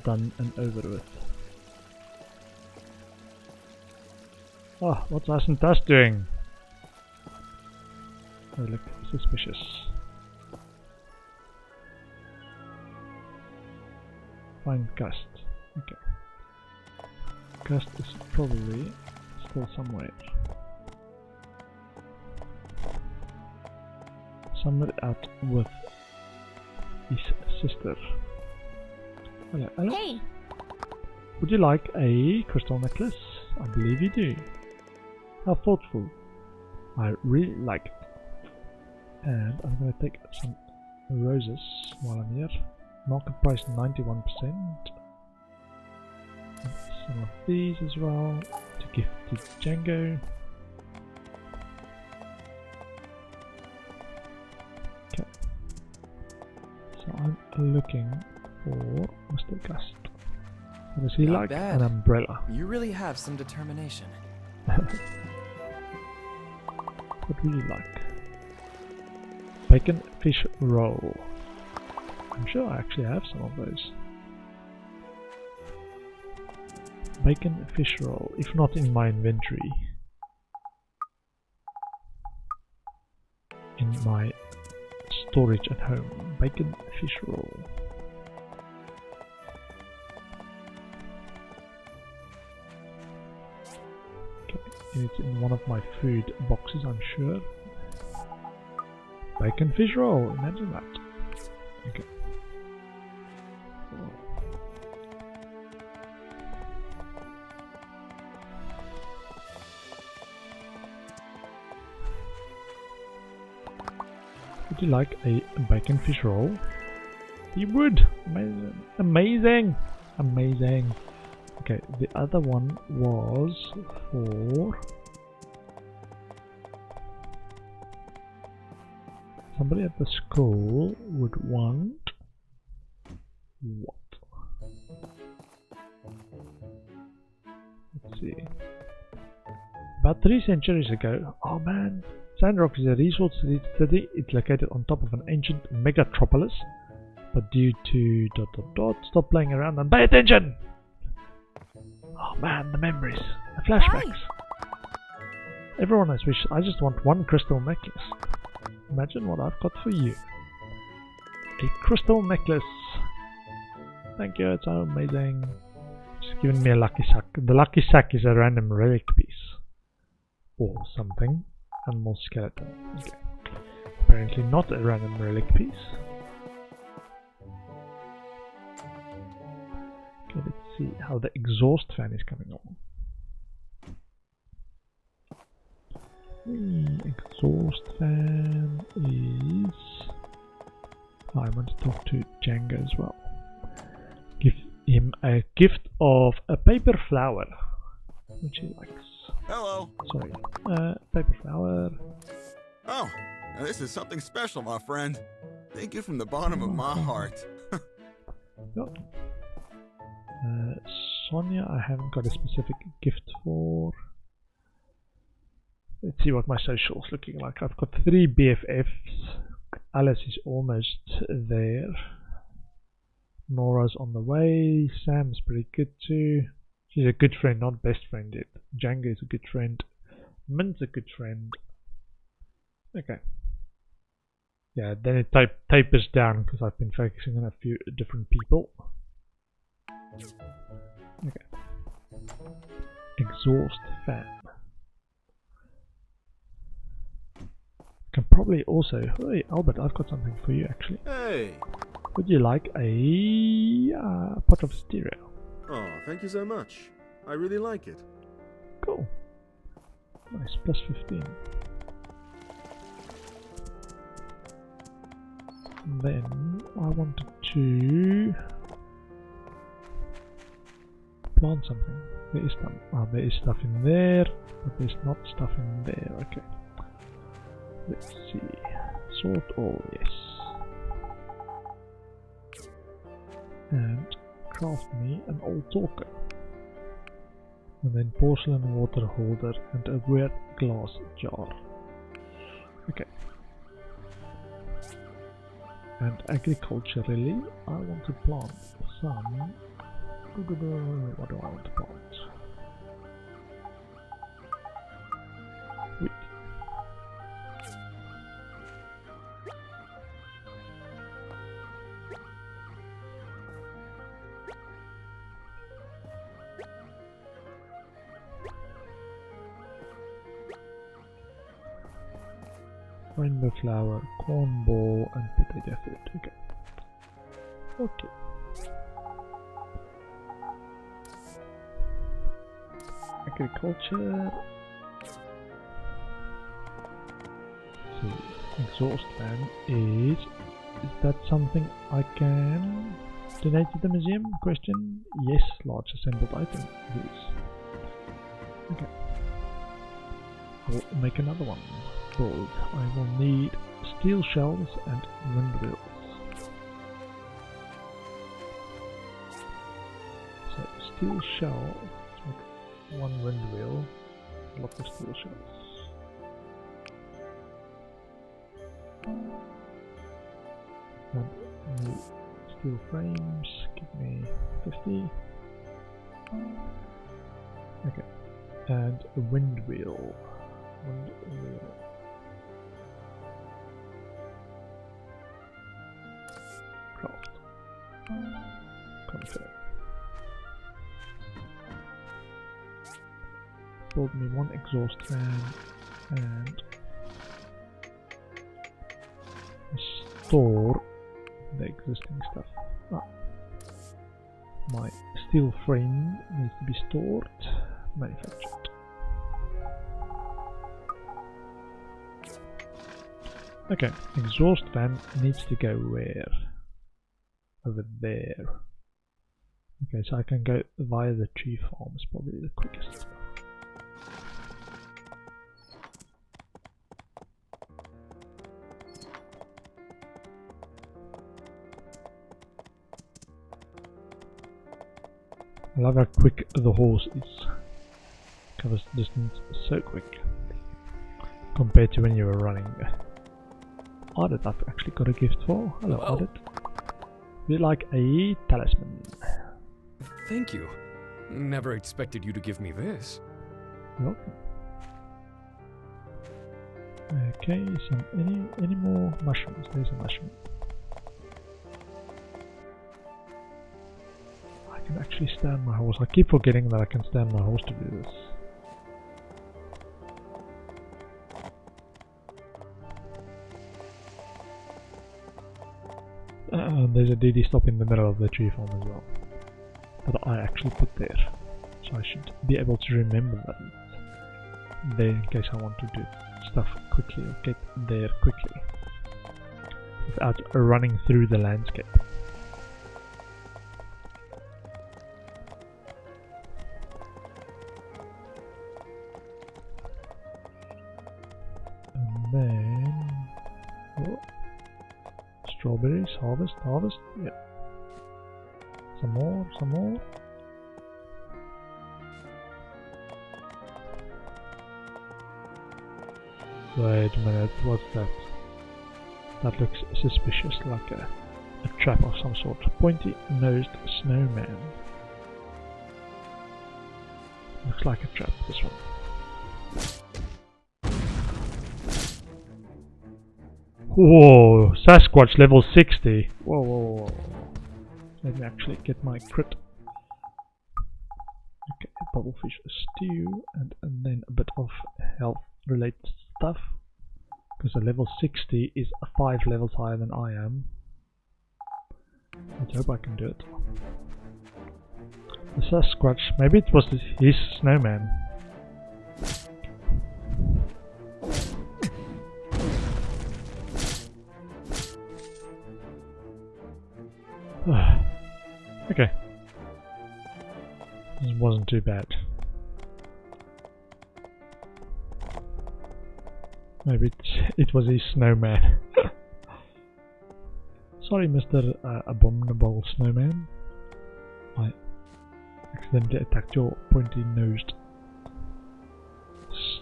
done and over with. Oh, what's Us and Dust doing? They look suspicious. Find Gust. Okay. Gust is probably still somewhere. Somewhere out with his sister. Hello, hello. Hey! Would you like a crystal necklace? I believe you do. How thoughtful. I really like it. And I'm going to take some roses while I'm here. Market price 91%. And some of these as well to gift to Django. Okay. So I'm looking for Mr. Gust. What does he Not like? bad. An umbrella. You really have some determination. What would you like? Bacon fish roll. I'm sure I actually have some of those. Bacon fish roll, if not in my inventory. In my storage at home. Bacon fish roll. Okay, it's in one of my food boxes, I'm sure. Bacon fish roll, imagine that. Okay. Would you like a bacon fish roll? You would! Amazing! Amazing! Amazing! Okay, the other one was for... somebody at the school would want... what? Let's see. About 3 centuries ago... oh man! Sandrock is a resource city. It's located on top of an ancient megatropolis. But due to... stop playing around and pay attention! Oh man, the memories. The flashbacks. Everyone has wished. I just want one crystal necklace. Imagine what I've got for you. A crystal necklace. Thank you, it's so amazing. It's giving me a lucky sack. The lucky sack is a random relic piece. Or something. Animal skeleton. Okay. Apparently not a random relic piece. Okay, let's see how the exhaust fan is coming on. Exhaust fan is... I want to talk to Django as well. Give him a gift of a paper flower, which he likes. Hello. Sorry, paper flower. Oh, now this is something special, my friend. Thank you from the bottom of my heart. Yep. Sonia, I haven't got a specific gift for. Let's see what my social's looking like. I've got 3 BFFs. Alice is almost there. Nora's on the way. Sam's pretty good too. She's a good friend, not best friend yet. Django is a good friend. Mint's a good friend. Okay. Yeah, then it tapers down because I've been focusing on a few different people. Okay. Exhaust fan. Can probably also... hey, Albert, I've got something for you actually. Hey! Would you like a pot of stereo? Oh, thank you so much. I really like it. Cool. Nice, plus 15. And then I wanted to plant something. There is there is stuff in there, but there's not stuff in there. Okay. Let's see. Sort all, yes. And craft me an old talker. And then porcelain water holder and a weird glass jar. Okay. And agriculturally, I want to plant some... what do I want to plant? Wheat. Rainbow flower, corn ball, and potato food. Okay. Okay. Agriculture. So, exhaust fan is that something I can donate to the museum? Question. Yes, large assembled item. It is. Okay. I'll make another one. Build. I will need steel shells and windwheels. So steel shell, let's make 1 windwheel, lots of steel shells. And Steel frames, give me 50. Okay, and a wind wheel. Craft. Confirm. Build me one exhaust fan and store the existing stuff. My steel frame needs to be stored, manufactured. Okay, exhaust fan needs to go where? Over there. Okay, so I can go via the tree farm, is probably the quickest. I love how quick the horse is. Covers distance so quick compared to when you were running. Audit I've actually got a gift for. Hello Audit. We like a talisman. Thank you. Never expected you to give me this. You're welcome. Okay, so any more mushrooms? There's a mushroom. I can actually stand my horse. I keep forgetting that I can stand my horse to do this. There's a DD stop in the middle of the tree farm as well, that I actually put there, so I should be able to remember that there in case I want to do stuff quickly or get there quickly without running through the landscape. And then strawberries, harvest, yeah. Some more. Wait a minute, what's that? That looks suspicious, like a trap of some sort. Pointy-nosed snowman. Looks like a trap, this one. Whoa, Sasquatch level 60. Whoa. Let me actually get my crit. Okay, bubblefish stew and then a bit of health related stuff. Because a level 60 is 5 levels higher than I am. Let's hope I can do it. The Sasquatch, maybe it was his snowman. Okay. This wasn't too bad. Maybe it was his snowman. Sorry, Mr. Abominable Snowman. I accidentally attacked your pointy-nosed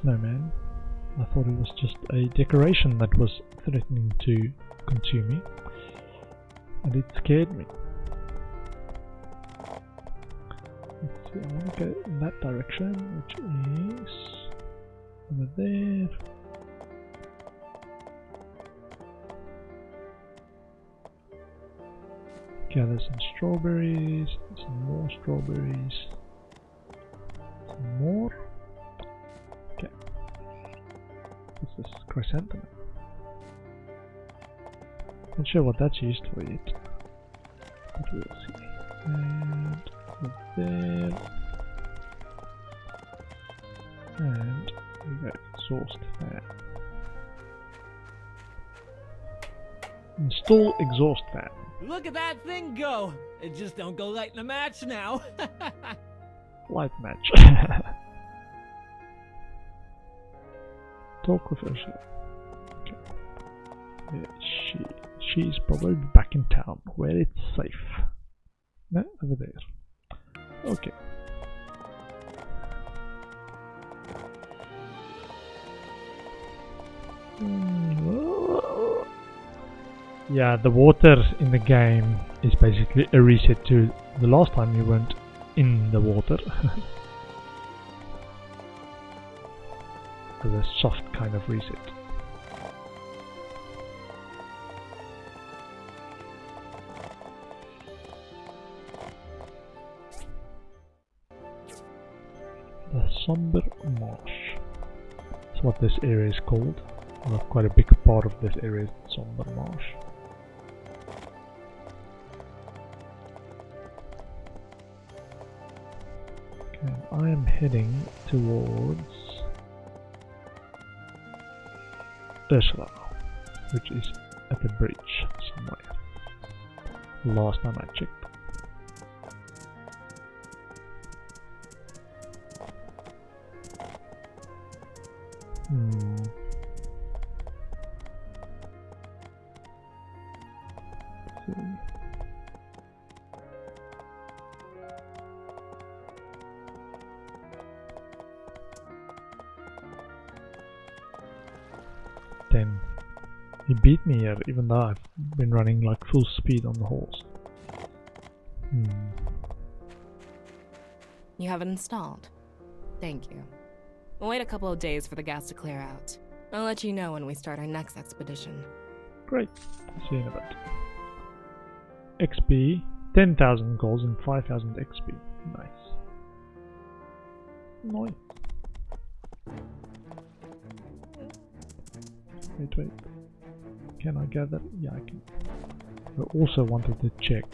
snowman. I thought it was just a decoration that was threatening to consume me. And it scared me. Let's see, I want to go in that direction, which is over there. Gather some strawberries, some more strawberries, some more. Okay. What's this? Chrysanthemum. Not sure what that's used for yet, but we'll see. And there, and we go exhaust fan. Install exhaust fan. Look at that thing go! It just don't go light in a match now. Light match. Talk with Ursula. Okay. Yeah, she's probably back in town where it's safe. No, over there. Okay. Yeah, the water in the game is basically a reset to the last time you weren't in the water. With a soft kind of reset. The Somber Marsh. That's what this area is called. Well, quite a big part of this area is the Somber Marsh. Okay, I am heading towards Ursula, which is at the bridge somewhere. Last time I checked. He beat me here, even though I've been running like full speed on the horse. You have it installed. Thank you. We'll wait a couple of days for the gas to clear out. I'll let you know when we start our next expedition. Great. See you in a bit. XP, 10,000 goals and 5,000 XP. Nice. Nice. Wait. Can I gather? Yeah, I can. I also wanted to check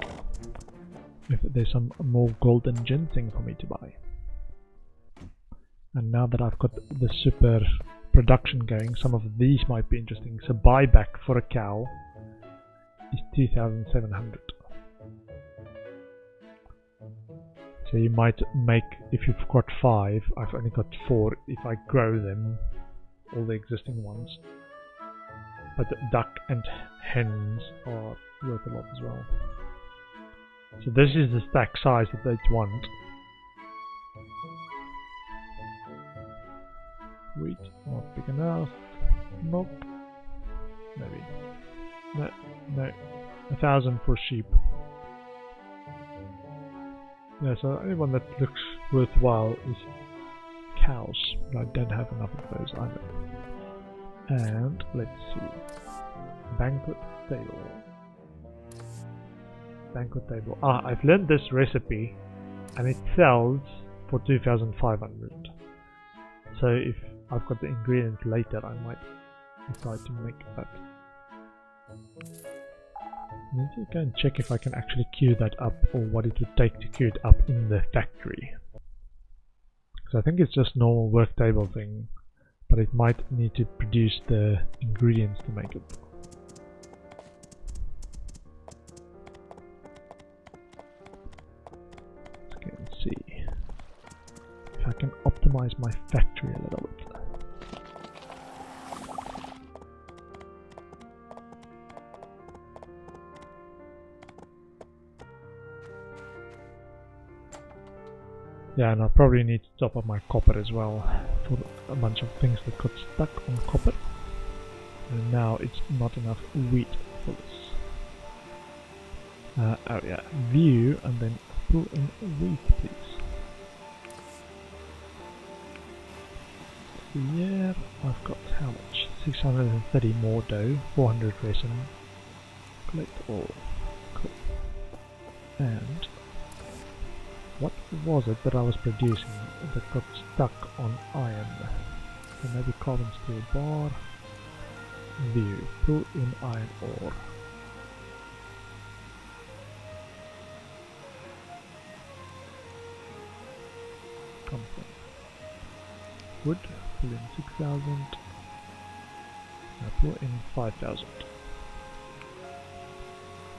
if there's some more golden ginseng for me to buy. And now that I've got the super production going, some of these might be interesting. So buyback for a cow is 2,700. So you might make, if you've got 5, I've only got 4 if I grow them, all the existing ones. But duck and hens are worth a lot as well. So this is the stack size that they want. Wheat, not big enough. Nope. Maybe. No. 1,000 for sheep. Yeah, so the only one that looks worthwhile is cows. But I don't have enough of those either. And let's see. Banquet table. Banquet table. Ah, I've learned this recipe and it sells for 2,500. So if I've got the ingredients later, I might decide to make that. I need to go and check if I can actually queue that up or what it would take to queue it up in the factory. So I think it's just normal work table thing, but it might need to produce the ingredients to make it. Let's go and see if I can optimize my factory a little bit. Yeah, and I probably need to top up my copper as well for a bunch of things that got stuck on copper. And now it's not enough wheat for this. Oh yeah, view and then pull in wheat, please. Yeah, I've got how much? 630 more dough, 400 resin. Collect all. Cool. And what was it that I was producing that got stuck on iron? So maybe carbon steel bar. View. Pull in iron ore. Something. Wood. Pull in 6,000. Now pull in 5,000.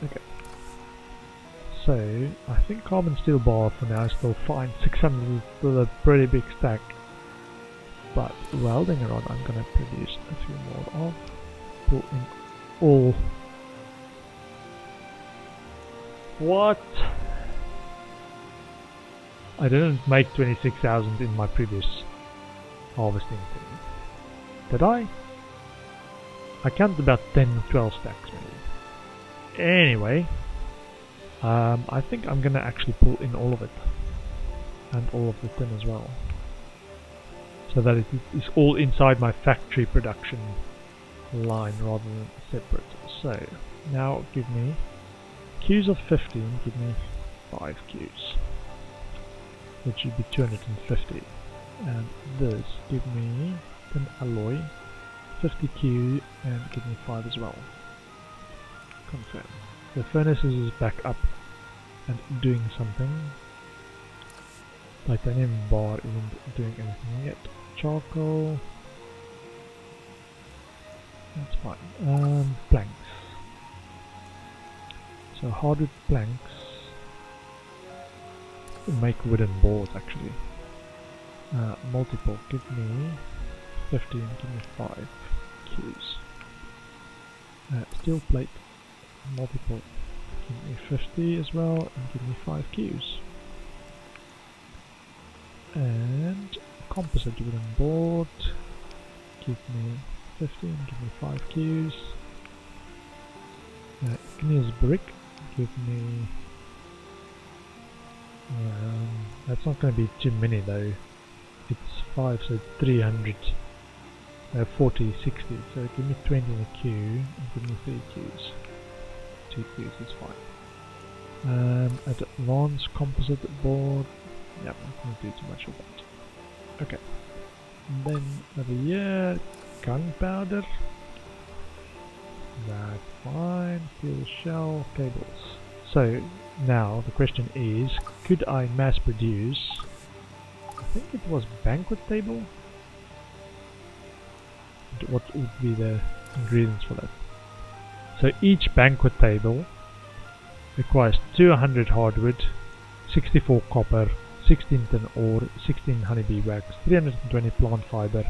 Okay. So, I think carbon steel bar for now is still fine. 600 is still a pretty big stack. But welding rod I'm gonna produce a few more of. Pull in all. What? I didn't make 26,000 in my previous harvesting thing. Did I? I counted about 10 or 12 stacks maybe. Anyway, I think I'm gonna actually pull in all of it. And all of the tin as well. So that it is all inside my factory production line rather than separate. So, now give me queues of 15, give me 5 queues. Which should be 250. And this, give me tin alloy, 50 Q, and give me 5 as well. Confirm. The furnaces is back up and doing something. Titanium bar isn't doing anything yet. Charcoal. That's fine. Planks. So hardwood planks make wooden boards actually. Multiple. Give me 15. Give me 5 Qs. Steel plate. Multiple. Give me 50 as well, and give me 5 Qs. And composite wooden board. Give me 15. Give me 5 Qs. Igneous brick. Give me. That's not going to be too many though. It's 5, so 300. 40, 60. So give me 20 in a queue and give me 3 queues. 2 queues is fine. Advanced composite board. Yeah, I'm not going to do too much of that. Okay. And then over here, gunpowder. That's fine. Steel shell, cables. So now the question is, could I mass produce? I think it was banquet table. What would be the ingredients for that? So each banquet table requires 200 hardwood, 64 copper, 16 tin ore, 16 honeybee wax, 320 plant fiber,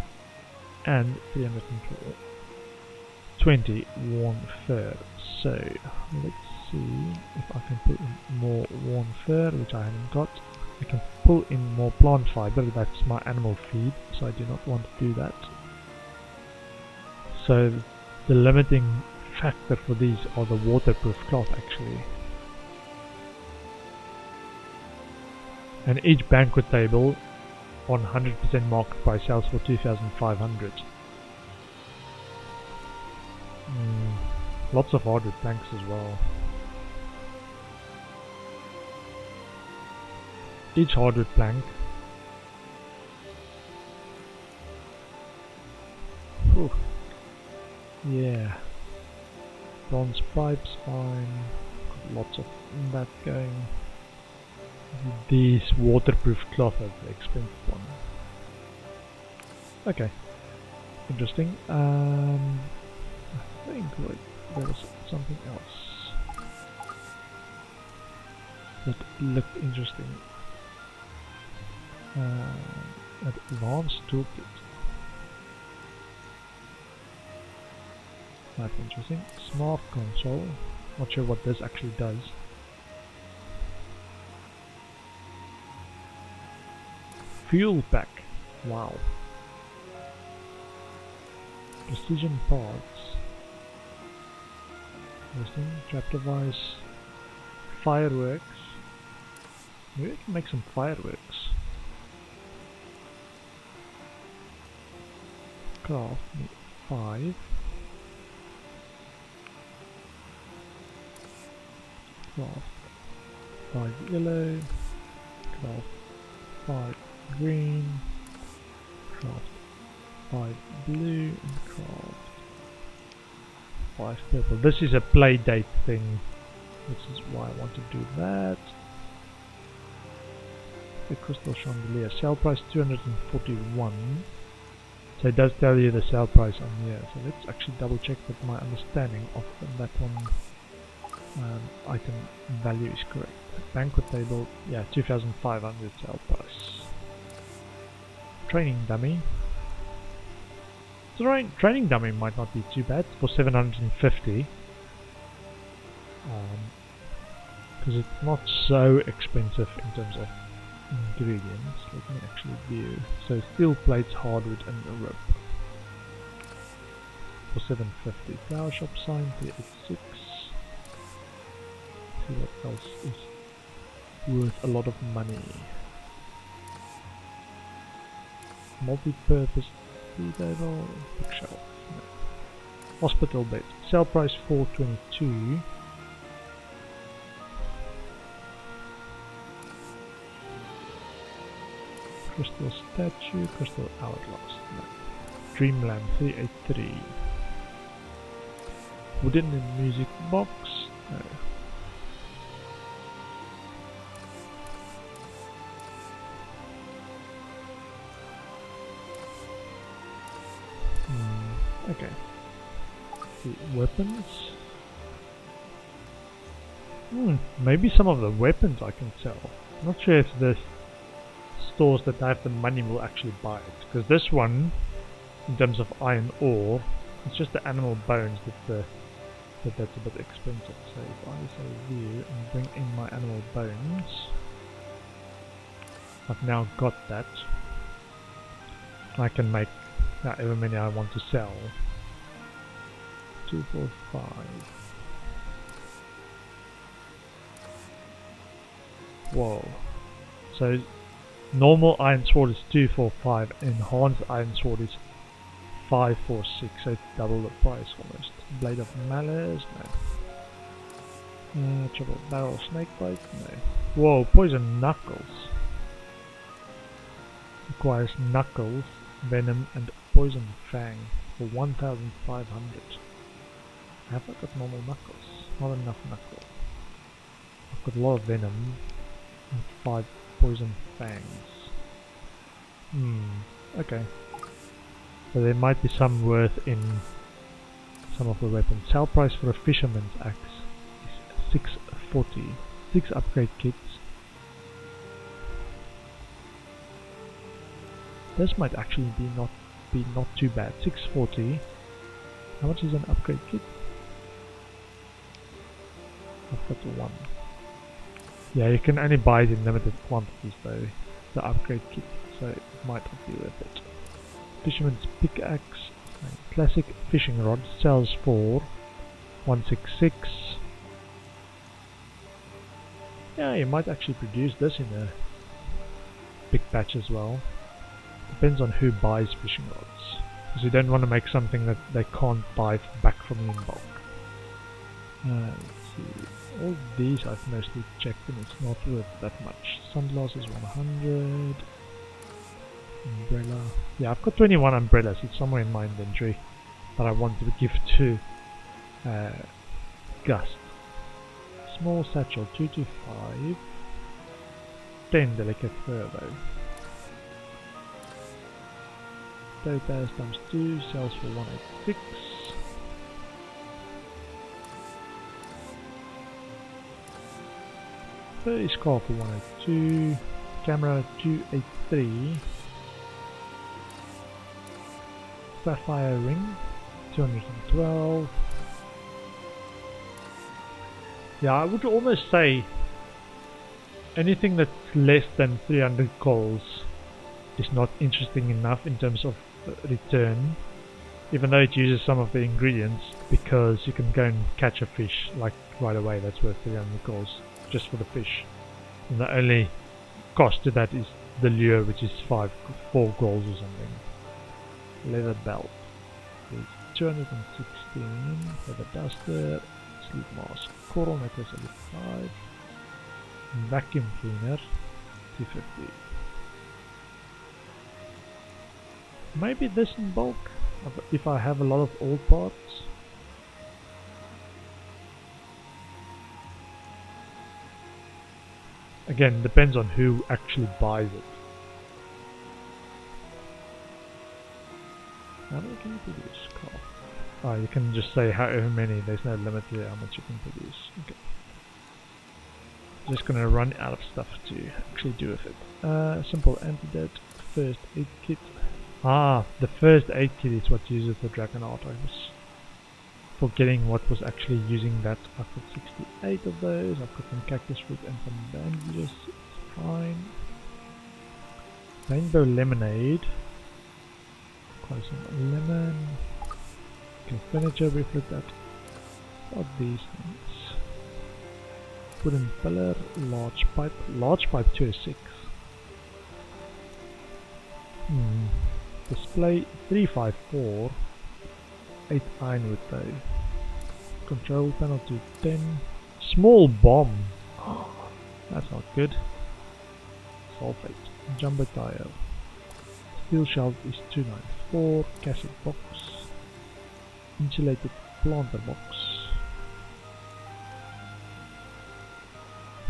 and 320 worn fur. So let's see if I can put in more worn fur, which I haven't got. I can pull in more plant fiber, that's my animal feed, so I do not want to do that. So the limiting factor for these are the waterproof cloth actually. And each banquet table on 100% market price sells for 2,500. Lots of hardwood planks as well. Each hardwood plank. Whew. Yeah. Bronze pipes, fine. Got lots of that going. These waterproof cloth are the expensive one. Okay. Interesting. I think there was something else that looked interesting. Advanced toolkit. That's interesting. Smart console. Not sure what this actually does. Fuel pack. Wow. Precision parts. Interesting. Trap device. Fireworks. Maybe I can make some fireworks. Craft 5. Craft 5 yellow. Craft 5 green. Craft 5 blue. And craft 5 purple. This is a play date thing. This is why I want to do that. The crystal chandelier. Sale price 241. So it does tell you the sale price on here. So let's actually double check that my understanding of that one item value is correct. Banquet table, yeah, 2,500 sale price. Training dummy. Training dummy might not be too bad for 750. Because it's not so expensive in terms of ingredients. Let me actually view. So steel plates, hardwood and a rope. For 750. Flower shop sign 386. see what else is worth a lot of money. Multi-purpose tea table, bookshelf. No. Hospital bed. Sell price 422. Crystal statue, crystal hourglass. No. Dreamland 383. Wooden music box. No. Okay. The weapons. Maybe some of the weapons I can sell. Not sure if the stores that have the money will actually buy it. Because this one, in terms of iron ore, it's just the animal bones that's a bit expensive. So if I say view and bring in my animal bones, I've now got that. I can make however many I want to sell. 2, 4, 5. Whoa. So normal iron sword is 2, 4, 5. Enhanced iron sword is 5, 4, 6. So it's double the price almost. Blade of malice, no. Triple barrel snakebite, no. Whoa, poison knuckles. Requires knuckles, venom and poison fang for 1,500. Have I got normal knuckles? Not enough knuckles. I've got a lot of venom and 5 poison fangs. Okay. So there might be some worth in some of the weapons. Sell price for a fisherman's axe is 640. 6 upgrade kits. This might actually be not too bad. 640. How much is an upgrade kit? I've got 1. Yeah, you can only buy it in limited quantities though, the upgrade kit, so it might not be worth it. Fisherman's pickaxe, classic fishing rod, sells for 166. Yeah, you might actually produce this in a big batch as well. Depends on who buys fishing rods, because you don't want to make something that they can't buy back from you in bulk. Let's see. All these I've mostly checked and it's not worth that much. Sunglasses 100. Umbrella. Yeah, I've got 21 umbrellas. It's somewhere in my inventory that I want to give to Gust. Small satchel 225. 10 delicate fur though. Topaz times 2 sells for 186. Furry scarf for 182. Camera 283. Sapphire ring 212. Yeah, I would almost say anything that's less than 300 coals is not interesting enough in terms of return, even though it uses some of the ingredients, because you can go and catch a fish like right away. That's worth 300 coals just for the fish, and the only cost to that is the lure, which is 4 goals or something. Leather belt is 216. Leather duster, sleep mask, coral necklace 75, vacuum cleaner 250. Maybe this in bulk if I have a lot of old parts. Again, depends on who actually buys it. How many can you produce? Oh, you can just say however many, there's no limit to how much you can produce. Okay. Just gonna run out of stuff to actually do with it. Simple antidote, first aid kit. The first aid kit is what uses the Dragon Art. I was forgetting what was actually using that. I've got 68 of those. I've got some cactus fruit and some bandages. It's fine. Rainbow lemonade. Quite some lemon. Okay, furniture, reflect that. What these things? wooden pillar, large pipe 206. Display 354, 8 ironwood though. Control panel to 10. Small bomb. That's not good. Sulfate. Jumbo tire. Steel shelf is 294. Cassette box. Insulated planter box.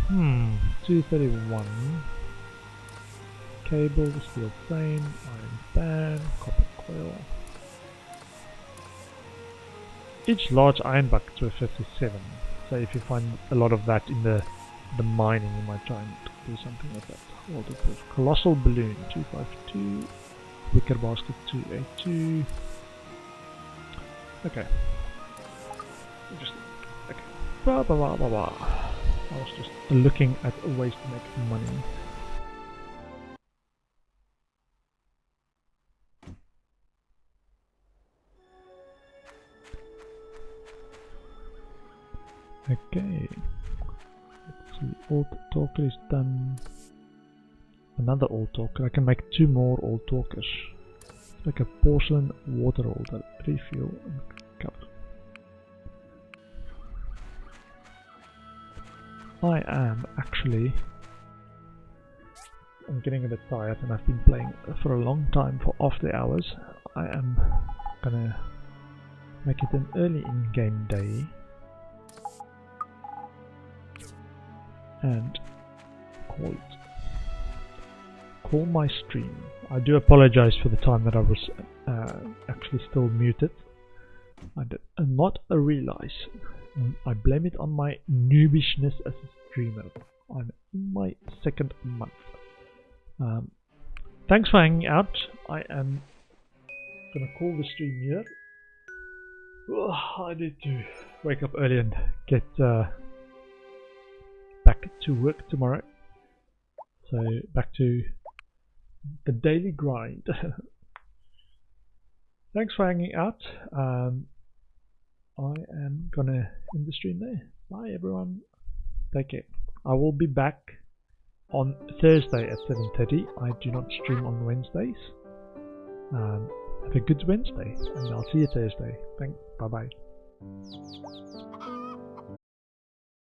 231. Cable, steel frame, iron band, copper coil. Each large iron bucket with 57. So if you find a lot of that in the mining, you might try and do something like that. Waterproof. Colossal balloon 252. Wicker basket 282. Okay. Just okay. I was just looking at ways to make money. Okay. Let's see. Old talker is done. Another old talker. I can make 2 more old talkers. Like a porcelain water holder, refill and cover. I'm getting a bit tired and I've been playing for a long time for after hours. I am gonna make it an early in-game day and call my stream. I do apologize for the time that I was actually still muted. I did not realize. I blame it on my noobishness as a streamer. I'm in my 2nd month. Thanks for hanging out. I am gonna call the stream here. I need to wake up early and get back to work tomorrow. So back to the daily grind. Thanks for hanging out. I am gonna end the stream there. Bye everyone. Take care. I will be back on Thursday at 7:30. I do not stream on Wednesdays. Have a good Wednesday and I'll see you Thursday. Thanks. Bye bye.